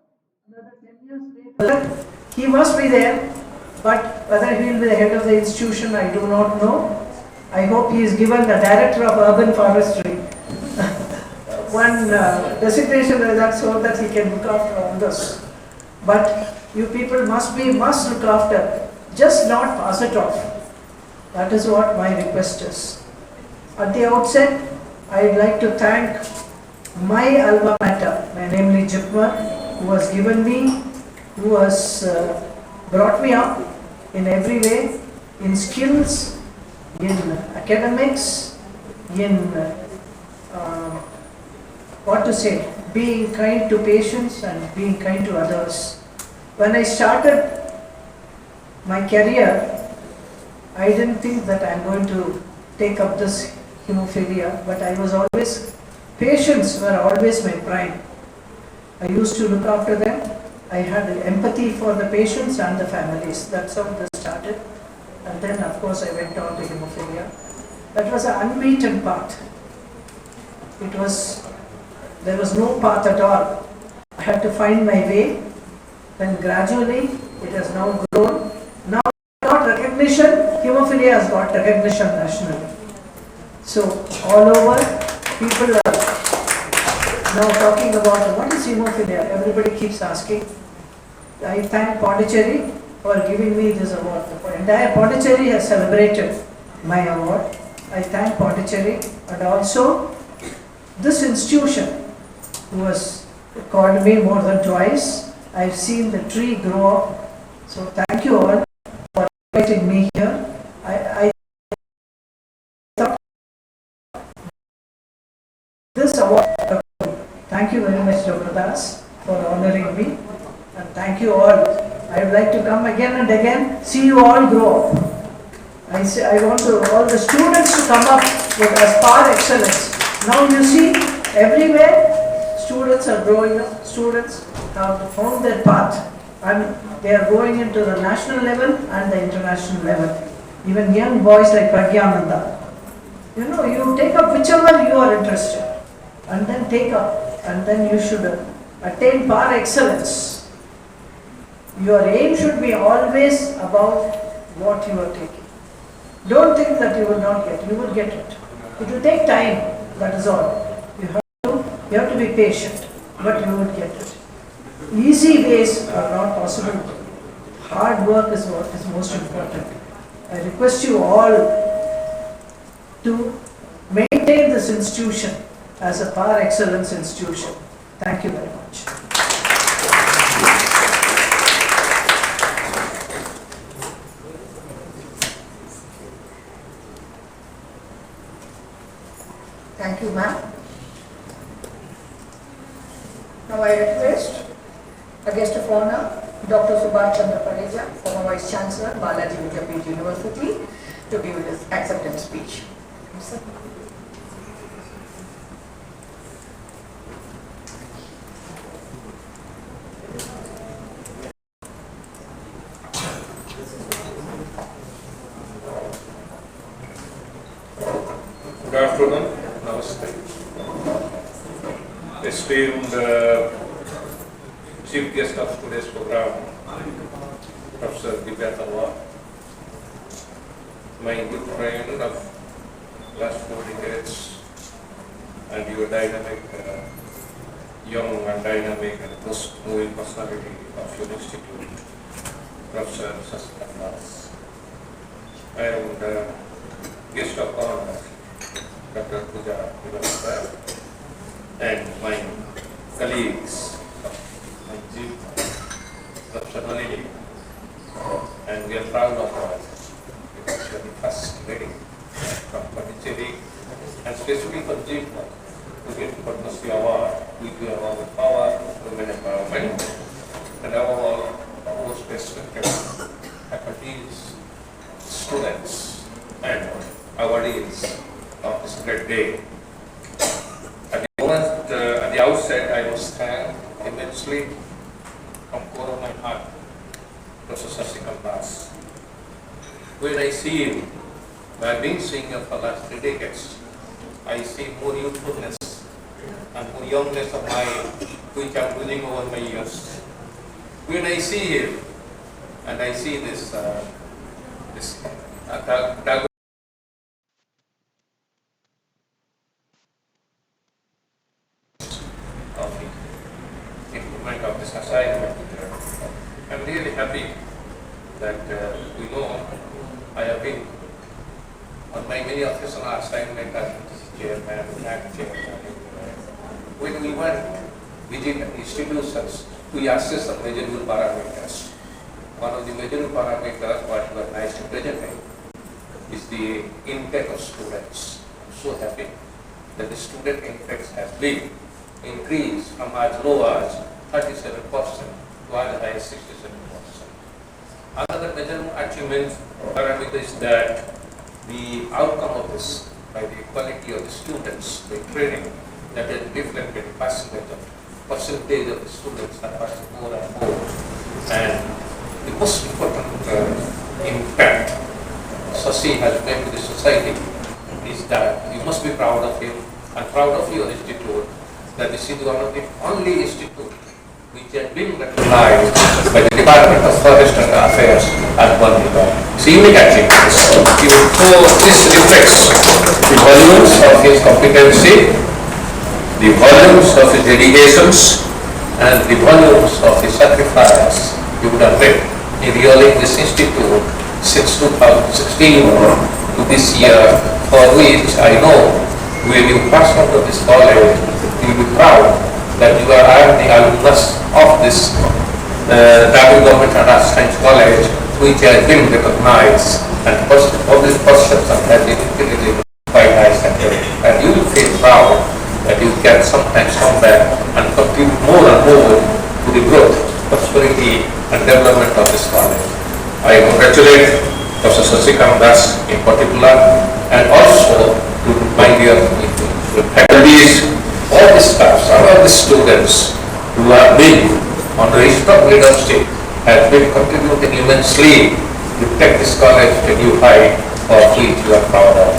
another 10 years later, he must be there. But whether he will be the head of the institution, I do not know. I hope he is given the director of urban forestry one designation like that, so that he can look after all this. But you people must look after just not pass it off. That is what my request is. At the outset, I'd like to thank my alma mater, namely JIPMER, who has given me, who has brought me up in every way, in skills, in academics, in being kind to patients and being kind to others. When I started my career, I didn't think that I'm going to take up this hemophilia, but I was always, patients were always my prime. I used to look after them. I had empathy for the patients and the families. That's how this started. And then, of course, I went on to hemophilia. That was an unbeaten path. There was no path at all. I had to find my way. Then gradually, it has now grown. Now, got recognition, hemophilia has got recognition nationally. So, all over, people are now talking about what is hemophilia. Everybody keeps asking. I thank Pondicherry for giving me this award. The entire Pondicherry has celebrated my award. I thank Pondicherry and also this institution who has called me more than twice. I've seen the tree grow up. So thank you all for inviting me here. I thought this award, thank you very much, Dr. Das, for honoring me. And thank you all. I would like to come again and again, see you all grow up. I want all the students to come up with as par excellence. Now you see, everywhere, students are growing up, students have found their path. And they are going into the national level and the international level. Even young boys like Pragyananda. You know, you take up whichever you are interested. And then take up. And then you should attain par excellence. Your aim should be always about what you are taking. Don't think that you will not get. You will get it. It will take time. That is all. You have to be patient. But you will get it. Easy ways are not possible. Hard work is what is most important. I request you all to maintain this institution as a par excellence institution. Thank you very much. Thank you, ma'am. Now I request a guest of honor, Dr. Subhash Chandra Pareja, former Vice Chancellor, Balaji Vidyapith University, to give his acceptance speech. Good afternoon. Namaste. Esteemed chief guest of today's program, Professor Shakuntala, my good friend of last 4 decades, and your dynamic, young and dynamic and most-moving personality of your institute, Professor Shakuntala, and guest of honor, Dr. Puja, and my colleagues, my chief personality, and we are proud of her because she is the first lady from Pondicherry, and especially for Chief to get Padma Award, with the award of power, women empowerment, and our most respected faculties, students, and awardees of this great day. At the outset, I must thank immensely from core of my heart, Professor Shakuntala. When I see him, I've been seeing him for the last 3 decades, I see more youthfulness and more youngness of mind, which I'm losing over my years. When I see him, and I see this of the improvement of this assignment, I'm really happy that we know I have been on my many official assignment as chairman, and chairman. When we went visit institutions, we assess some measurable parameters. One of the measurable parameters what you are nicely presenting is the intake of students. I'm so happy that the student intake has been increased from as low as 37% to as high as 67%. Another measurable achievement parameter is that the outcome of this by the quality of the students, the training that is reflected percentage of the students are passing more and more. And the most important impact Shashi has made to the society is that you must be proud of him and proud of your institute, that this is one of the only institute which has been recognized by the Department of Forest and Affairs as one of the unique achievements. So this reflects the volumes of his competency, the volumes of his dedications, and the volumes of the sacrifice you would have made in rearing this institute since 2016 to this year, for which I know when you pass out of this college, you will be proud that you are the alumnus of this Divey Government and Arts Science College, which has been recognized and public perception has been increasing quite high sector. And you will feel proud that you can sometimes come back and contribute more and more to the growth, prosperity and development of this college. I congratulate Professor Shakthi in particular, and also to my dear faculties, all the staffs, all of the students who have been on the top leadership have been contributing immensely to take this college to a new height for which you are proud of.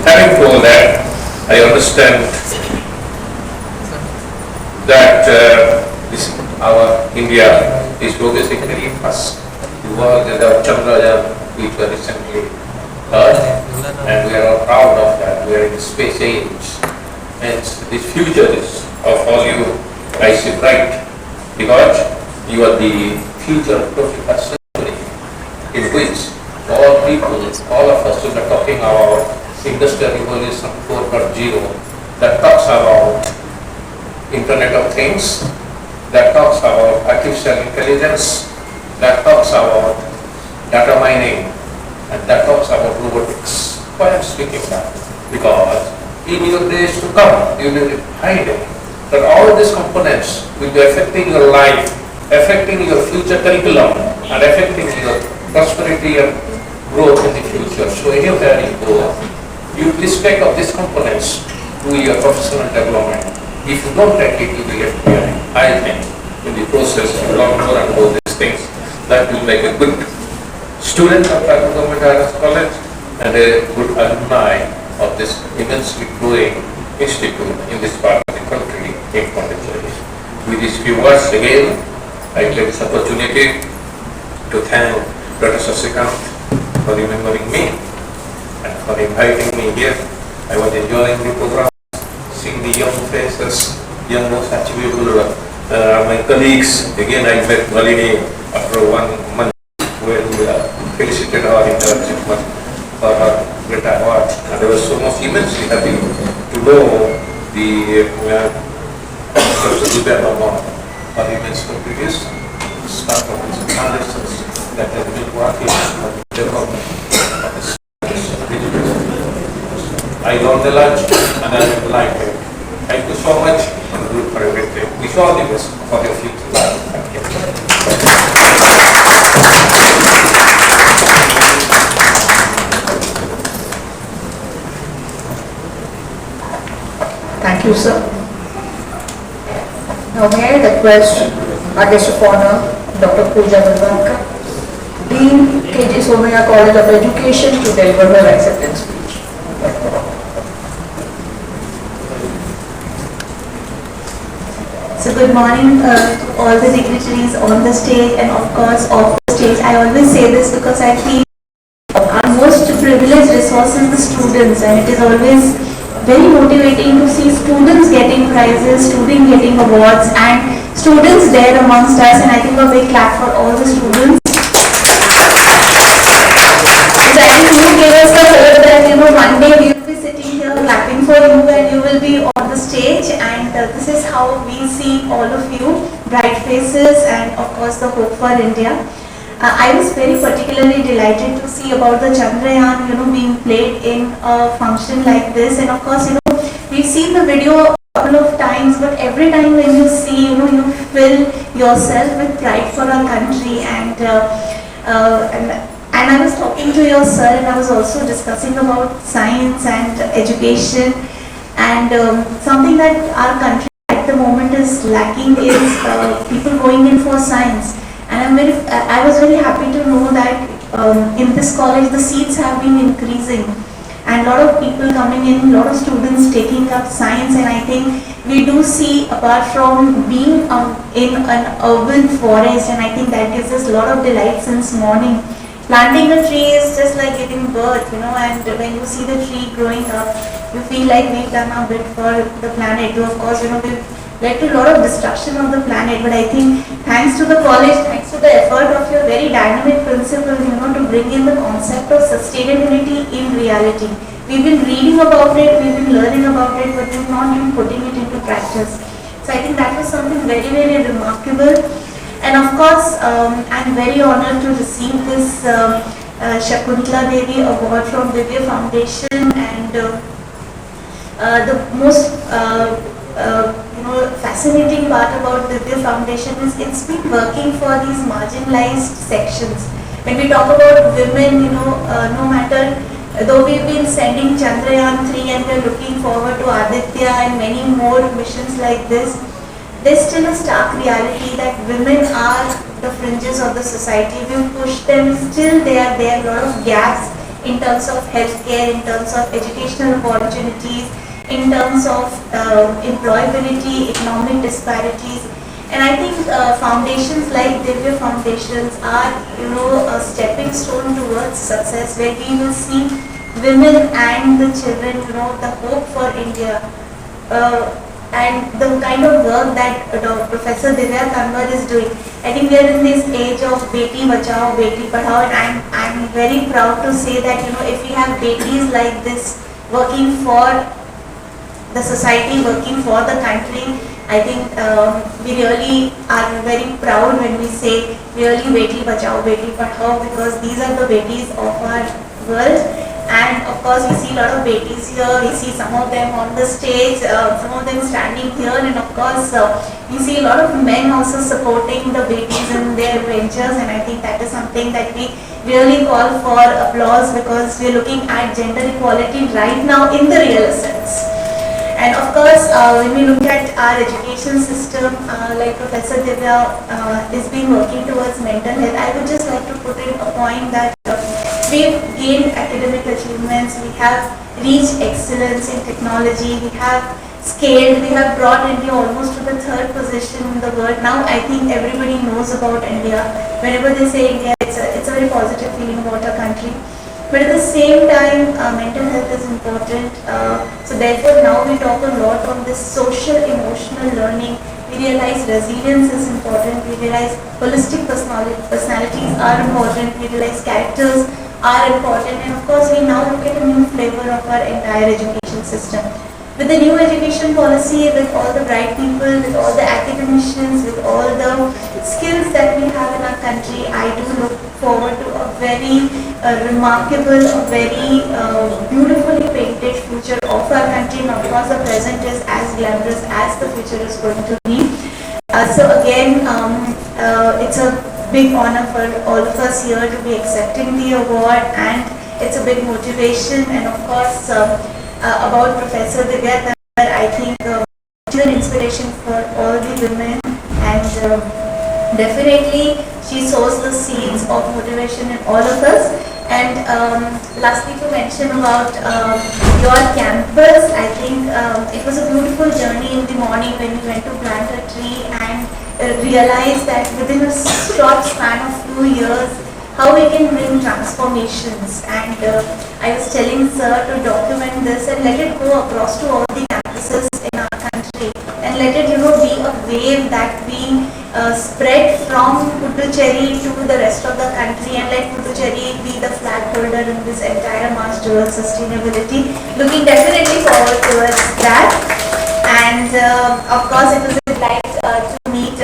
Having told that, I understand that our India is progressing very fast. The world is our Chandrayaan, which were recently heard, and we are all proud of that. We are in the space age, and the future is of all you, I see bright, because you are the future of 21st century, in which all people, all of us who are talking about Industrial Revolution 4.0, that talks about Internet of Things, that talks about artificial intelligence, that talks about data mining, and that talks about robotics. Why I'm speaking that? Because in your days to come, you will find that all these components will be affecting your life, affecting your future curriculum, and affecting your prosperity and growth in the future. So anywhere you go, you please take up these components to your professional development. If you don't take it, you will get behind. I think in the process, you learn more and more these things. That will make a good student of Divey Government Arts College and a good alumni of this immensely growing institute in this part of the country in Pondicherry. With these few words again, I take this opportunity to thank Dr. Shakthi for remembering me and for inviting me here. I was enjoying the program, seeing the young faces, young most achievable my colleagues. Again, I met Malini after 1 month when we felicited her in her achievement for her great award. And I was so much immensely happy to know the Professor Divey for immense contributions, staff of his foundations that have been working on the development of this. I learned a lot and I like it. Thank you so much and good for everything. Wish you all the best for your future. Thank you. Thank you, sir. Now may I request our guest of honor, Dr. Pooja Balwanka, Dean, KG Somaya College of Education, to deliver her acceptance speech. So good morning to all the dignitaries on the stage and of course off the stage. I always say this because I feel our most privileged resource is the students, and it is always very motivating to see students getting prizes, students getting awards, and students there amongst us, and I think a big clap for all the students. Hope for India. I was very particularly delighted to see about the Chandrayaan, being played in a function like this. And of course, we've seen the video a couple of times, but every time when you see, you fill yourself with pride for our country. And I was talking to your sir, and I was also discussing about science and education. And something that our country at the moment is lacking is people going in for science. And I was very happy to know that in this college the seats have been increasing, and a lot of people coming in, a lot of students taking up science. And I think we do see, apart from being in an urban forest, and I think that gives us a lot of delight since morning. Planting a tree is just like giving birth, and when you see the tree growing up, you feel like we've done our bit for the planet. Though of course, we've led to a lot of destruction of the planet, but I think thanks to the college, thanks to the effort of your very dynamic principal, to bring in the concept of sustainability in reality. We've been reading about it, we've been learning about it, but we've not been putting it into practice. So I think that was something very, very remarkable. And of course, I'm very honored to receive this Shakuntala Devi award from Divey Foundation. And the most fascinating part about Divey Foundation is it's been working for these marginalized sections. When we talk about women, no matter, though we've been sending Chandrayaan 3 and we're looking forward to Aditya and many more missions like this, there's still a stark reality that women are the fringes of the society. We've pushed them, still there are a lot of gaps in terms of healthcare, in terms of educational opportunities, in terms of employability, economic disparities. And I think foundations like Divey Foundations are, a stepping stone towards success, where we will see women and the children, the hope for India. And the kind of work that Professor Divya Kanwar is doing. I think we are in this age of Beti Bachao, Beti Padhao, and I'm very proud to say that, if we have Betis like this working for the society, working for the country, I think we really are very proud when we say really Beti Bachao, Beti Padhao, because these are the Betis of our world. And of course, we see a lot of Betis here, we see some of them on the stage, some of them standing here, and of course, we see a lot of men also supporting the Betis in their ventures. And I think that is something that we really call for applause, because we are looking at gender equality right now in the real sense. And of course, when we look at our education system, like Professor Divya is been working towards mental health, I would just like to put in a point that we've gained academic achievements, we have reached excellence in technology, we have scaled, we have brought India almost to the 3rd position in the world. Now I think everybody knows about India. Whenever they say India, it's a very positive feeling about our country. But at the same time, mental health is important. So therefore now we talk a lot on this social emotional learning. We realize resilience is important. We realize holistic personalities are important. We realize characters are important. And of course we now look at a new flavor of our entire education system. With the new education policy, with all the bright people, with all the academicians, with all the skills that we have in our country, I do look forward to a very remarkable, a very beautifully painted future of our country. And of course the present is as glamorous as the future is going to be. So again, it's a big honor for all of us here to be accepting the award, and it's a big motivation. And of course, about Professor Divya Kanwar, I think she's an inspiration for all the women, and definitely she sows the seeds of motivation in all of us. And lastly, to mention about your campus, I think it was a beautiful journey in the morning when we went to plant a tree and realized that within a short span of few years, how we can bring transformations. And I was telling sir to document this and let it go across to all the campuses in our country, and let it be a wave that we spread from Puducherry to the rest of the country, and let Puducherry be the flag holder in this entire march towards sustainability. Looking definitely forward towards that. And of course it was a delight to meet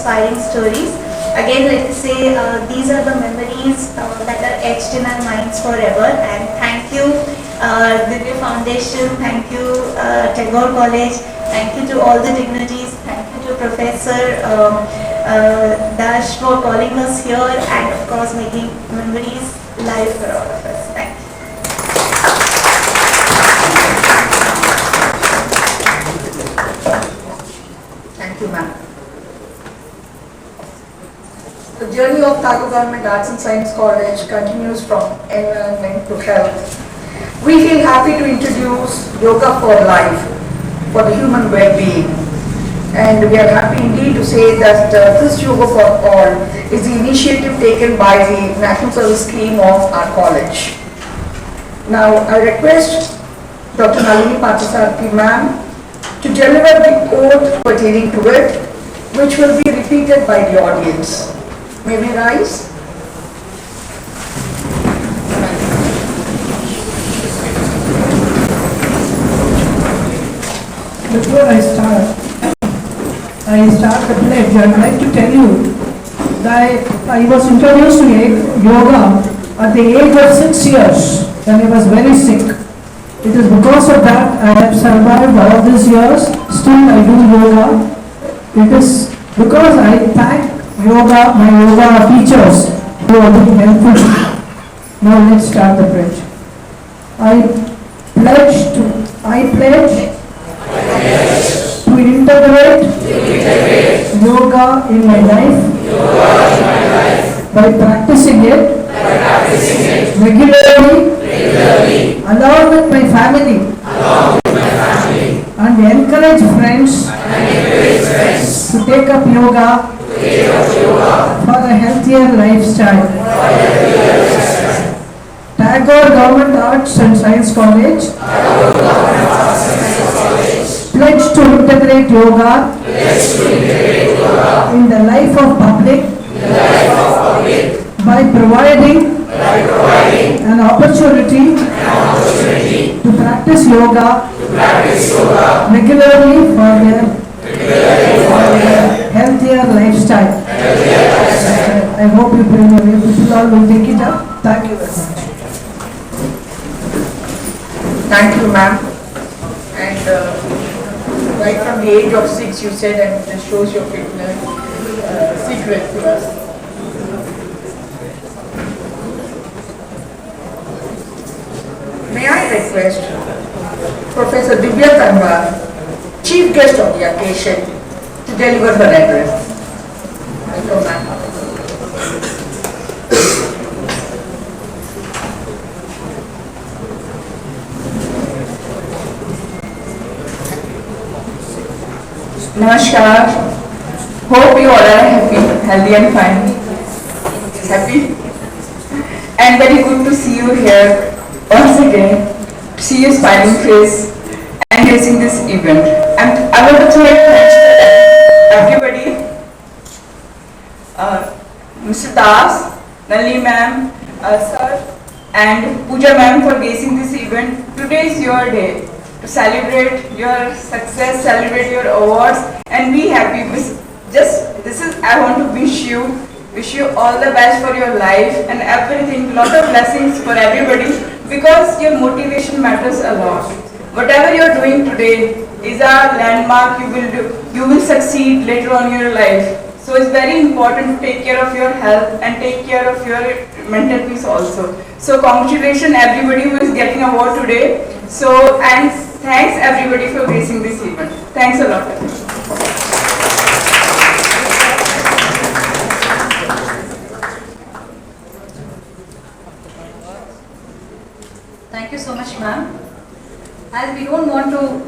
inspiring stories. Again, let me say these are the memories that are etched in our minds forever. And thank you, Divey Foundation. Thank you, Tagore College. Thank you to all the dignitaries. Thank you to Professor Dash for calling us here and of course making memories live for all of us. Thank you. Thank you, ma'am. The journey of Tagore Government Arts and Science College continues from environment to health. We feel happy to introduce Yoga for Life, for the human well-being. And we are happy indeed to say that this Yoga for All is the initiative taken by the National Service Scheme of our college. Now I request Dr. Nalini Parthasarathy ma'am to deliver the oath pertaining to it, which will be repeated by the audience. May we rise? Before I start the pledge, I would like to tell you that I was introduced to yoga at the age of 6 years when I was very sick. It is because of that I have survived all these years. Still I do yoga. It is because I thank my yoga teachers who have been helpful. Now let's start the pledge. I pledge to integrate yoga in my life by practicing it regularly along with my family and encourage friends to take up yoga for a healthier lifestyle. Tagore Government Arts and Science College pledge to integrate yoga in the life of public by providing an opportunity to practice yoga regularly for their healthier lifestyle. I hope you people all will take it up. Thank you very much. Thank you, ma'am. And right from the age of 6 you said, and this shows your fitness secret to us. May I request Professor Divya Tanwar, Chief Guest of the occasion, to deliver her address. Welcome, ma'am. Namaskar. Hope you all are happy, healthy and fine. Happy? And very good to see you here once again, to see your smiling face and gracing this event. And I want to say thanks to everybody, Mr. Das, Nalini ma'am, sir, and Pooja ma'am for gracing this event. Today is your day to celebrate your success, celebrate your awards, and be happy. I want to wish you all the best for your life and everything, lot of blessings for everybody, because your motivation matters a lot. Whatever you are doing today is a landmark. You will succeed later on in your life. So it's very important to take care of your health and take care of your mental peace also. So congratulations everybody who is getting award today. So, and thanks everybody for gracing this event. Thanks a lot. Thank you so much, ma'am. As we don't want to,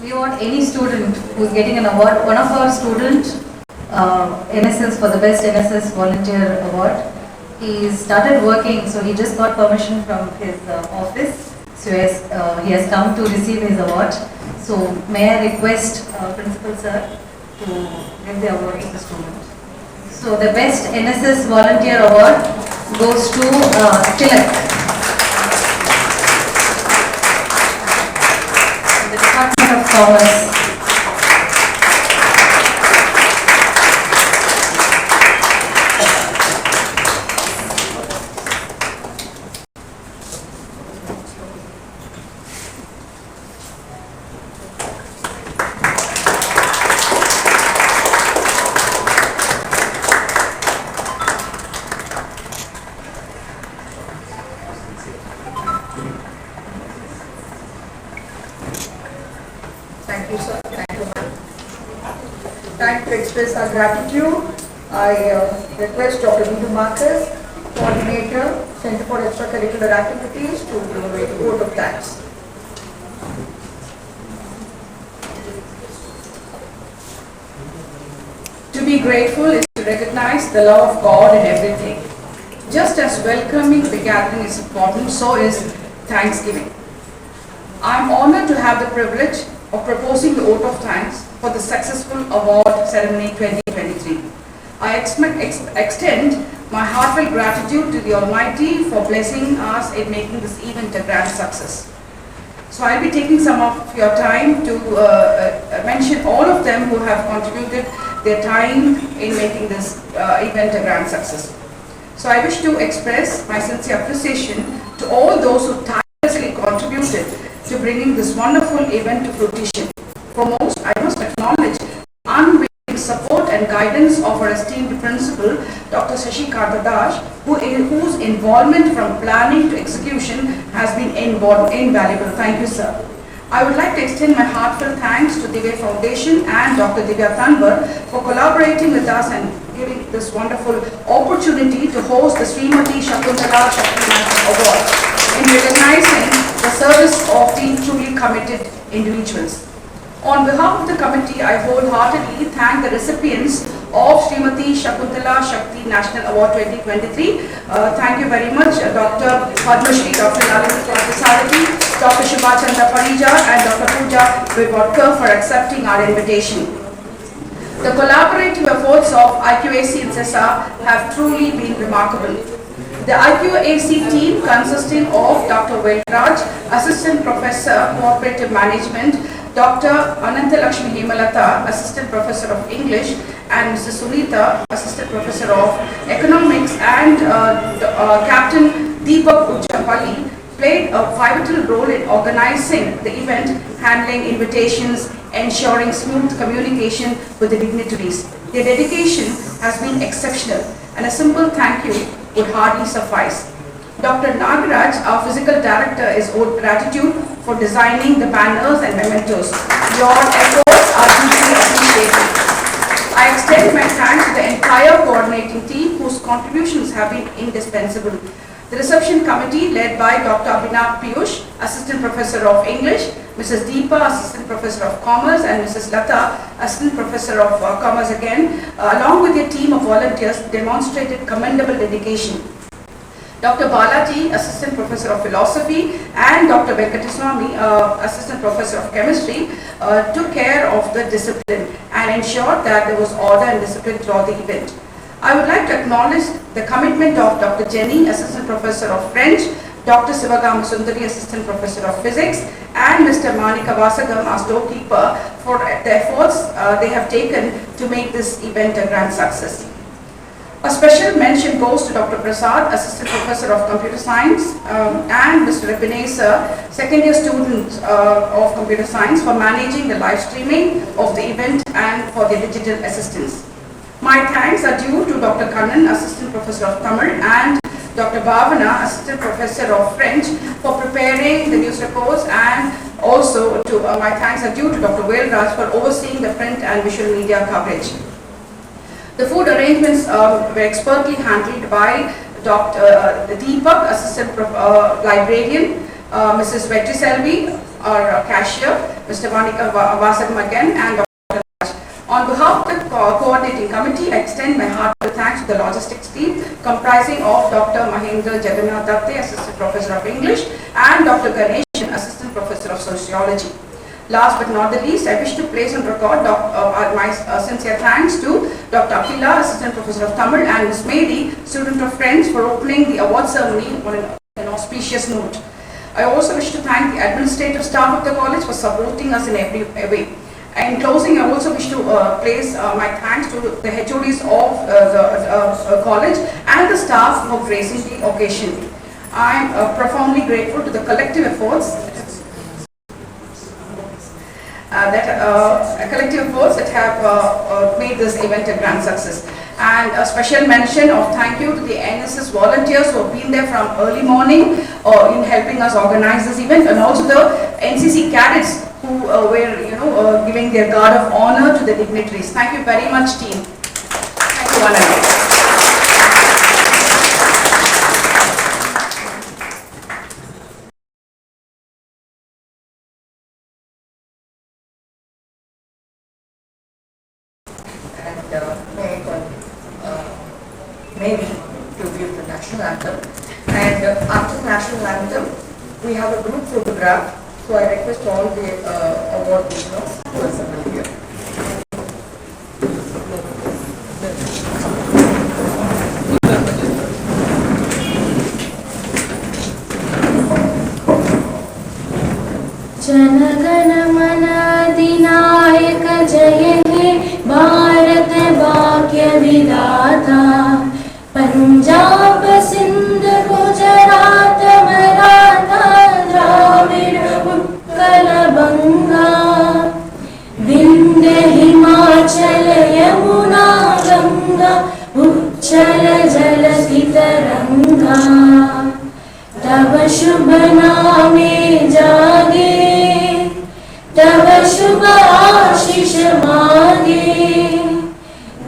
we want any student who's getting an award. One of our students, NSS for the best NSS volunteer award, he started working, so he just got permission from his office. So he has come to receive his award. So may I request Principal Sir to give the award to the student. So the best NSS volunteer award goes to Tilak, the Department of Commerce. express our gratitude, I request Dr. Bindu Marcus, Coordinator, Center for Extracurricular Activities, to give away the vote of thanks. To be grateful is to recognize the love of God in everything. Just as welcoming the gathering is important, so is Thanksgiving. I am honored to have the privilege of proposing the vote of thanks for the successful award ceremony 2023. I extend my heartfelt gratitude to the Almighty for blessing us in making this event a grand success. So I'll be taking some of your time to mention all of them who have contributed their time in making this event a grand success. So I wish to express my sincere appreciation to all those who tirelessly contributed to bringing this wonderful event to fruition. Foremost, I must acknowledge the unwavering support and guidance of our esteemed principal, Dr. Shakuntala, whose involvement from planning to execution has been invaluable. Thank you, sir. I would like to extend my heartfelt thanks to Divey Foundation and Dr. Divey for collaborating with us and giving this wonderful opportunity to host the Srimati Shakuntala Shakthi Award in recognizing the service of the truly committed individuals. On behalf of the committee, I wholeheartedly thank the recipients of Srimati Shakuntala Shakthi National Award 2023. Thank you very much, Dr. Padma Shri, Dr. Nalini Prasarati, Dr. Shubha Chandra Parija and Dr. Pooja Vivodkar for accepting our invitation. The collaborative efforts of IQAC and CESA have truly been remarkable. The IQAC team, consisting of Dr. Velraj, Assistant Professor, Cooperative Management, Dr. Anantalakshmi Hemalata, Assistant Professor of English, and Mrs. Sunita, Assistant Professor of Economics, and Captain Deepak Uchapalli, played a pivotal role in organizing the event, handling invitations, ensuring smooth communication with the dignitaries. Their dedication has been exceptional, and a simple thank you would hardly suffice. Dr. Nagaraj, our physical director, is owed gratitude for designing the banners and mementos. Your efforts are deeply appreciated. I extend my thanks to the entire coordinating team whose contributions have been indispensable. The reception committee, led by Dr. Abhinav Piyush, Assistant Professor of English, Mrs. Deepa, Assistant Professor of Commerce, and Mrs. Lata, Assistant Professor of Commerce again, along with their team of volunteers, demonstrated commendable dedication. Dr. Balaji, Assistant Professor of Philosophy, and Dr. Venkataswamy, Assistant Professor of Chemistry, took care of the discipline and ensured that there was order and discipline throughout the event. I would like to acknowledge the commitment of Dr. Jenny, Assistant Professor of French, Dr. Sivagama Sundari, Assistant Professor of Physics, and Mr. Manika Vasagam, our storekeeper, for the efforts they have taken to make this event a grand success. A special mention goes to Dr. Prasad, Assistant Professor of Computer Science, and Mr. Epinesa, second year student of Computer Science, for managing the live streaming of the event and for their digital assistance. My thanks are due to Dr. Kannan, Assistant Professor of Tamil, and Dr. Bhavana, Assistant Professor of French, for preparing the news reports, and also to my thanks are due to Dr. Velraj for overseeing the print and visual media coverage. The food arrangements were expertly handled by Dr. Deepak, Assistant Librarian, Mrs. Vetri Selvi, our cashier, Mr. Manika Vasagam again, and Dr. Raj. On behalf of the coordinating committee, I extend my heartfelt thanks to the logistics team, comprising of Dr. Mahendra Jagannath Datte, Assistant Professor of English, and Dr. Ganeshan, Assistant Professor of Sociology. Last but not the least, I wish to place on record my sincere thanks to Dr. Akila, Assistant Professor of Tamil, and Ms. Mary, student of French, for opening the award ceremony on an auspicious note. I also wish to thank the administrative staff of the college for supporting us in every way. In closing, I also wish to place my thanks to the HODs of the college and the staff for gracing the occasion. I am profoundly grateful to the collective efforts that have made this event a grand success. And a special mention of thank you to the NSS volunteers who have been there from early morning in helping us organize this event, and also the NCC cadets who were, giving their guard of honor to the dignitaries. Thank you very much, team. Thank you, one and all. Maybe to give the national anthem. And after the national anthem, we have a group photograph. So I request all the award winners to assemble here. जनगण मन अधिनायक जय हे भारत भाग्य विधाता पंजाब सिंध गुजरात मराठा द्राविड़ उत्कल बंगा विंध्य हिमाचल यमुना गंगा उच्चल जलधि तरंगा तब शुभ नामे जागे तब शुभ आशीष मांगे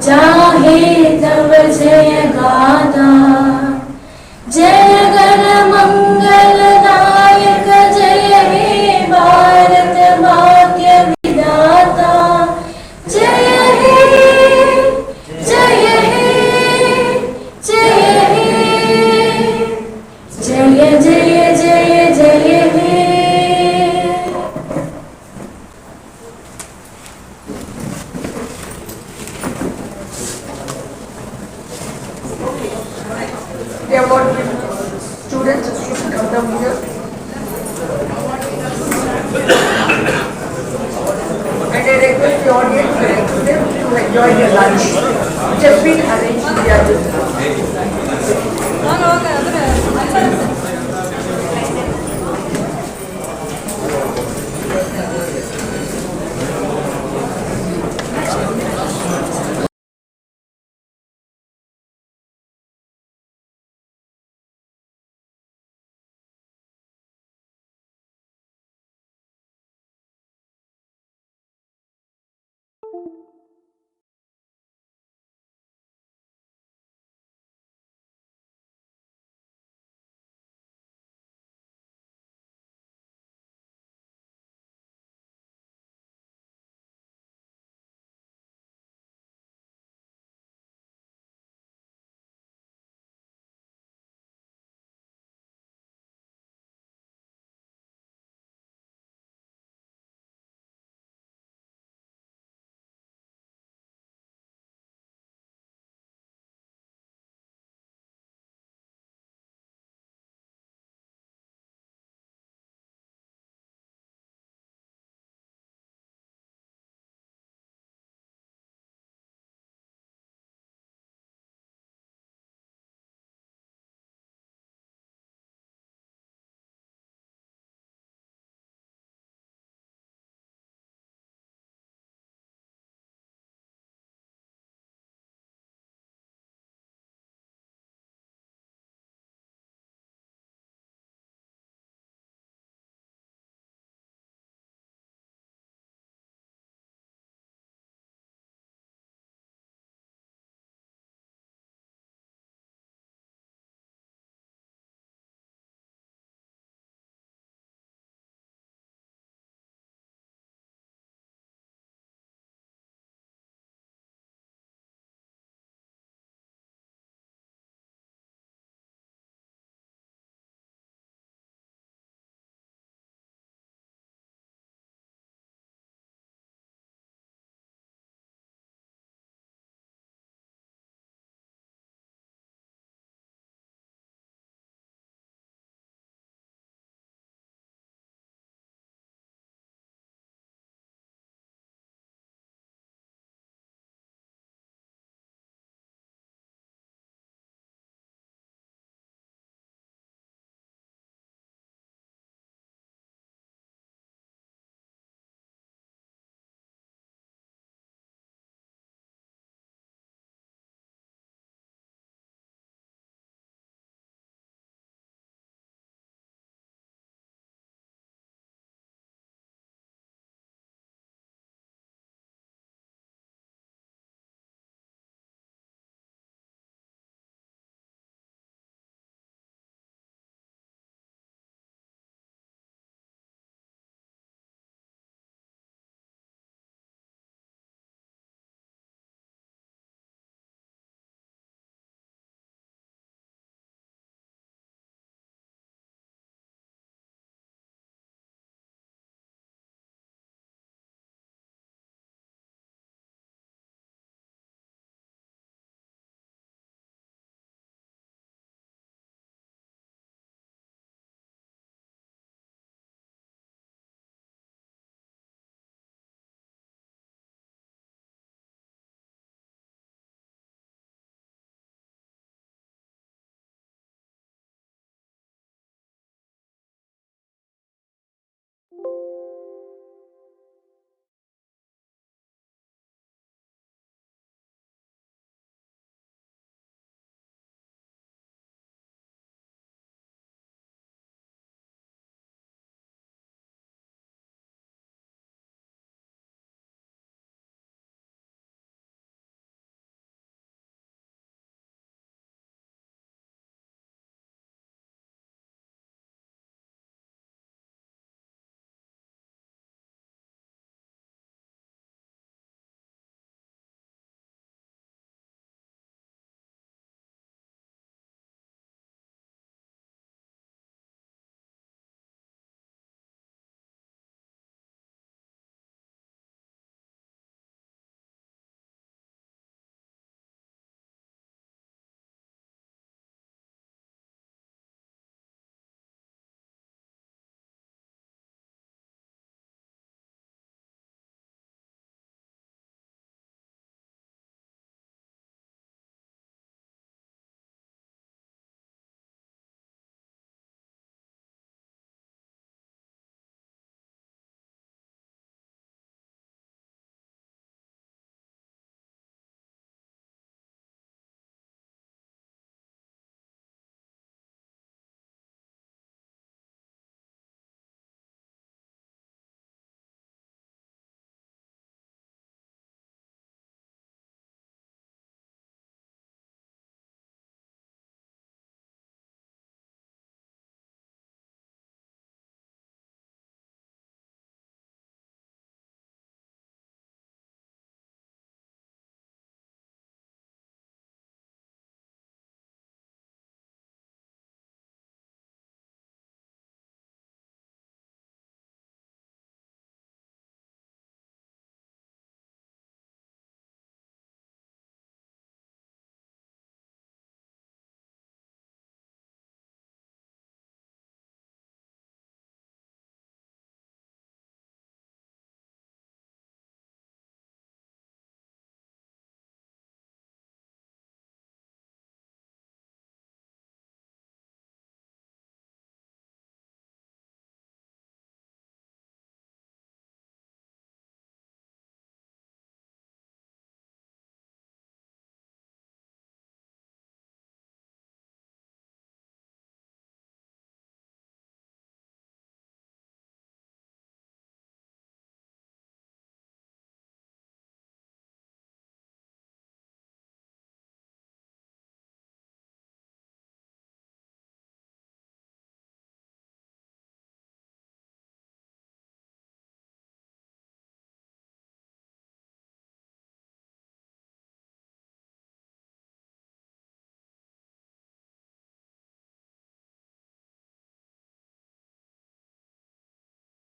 चाहे तब जय गाथा जय गण मंगल दायक जय हे भारत भाग्य विधाता जय हे जय हे जय हे जय जय जय जय हे The award students should come down here. And I request the audience to enjoy their lunch, which has been arranged.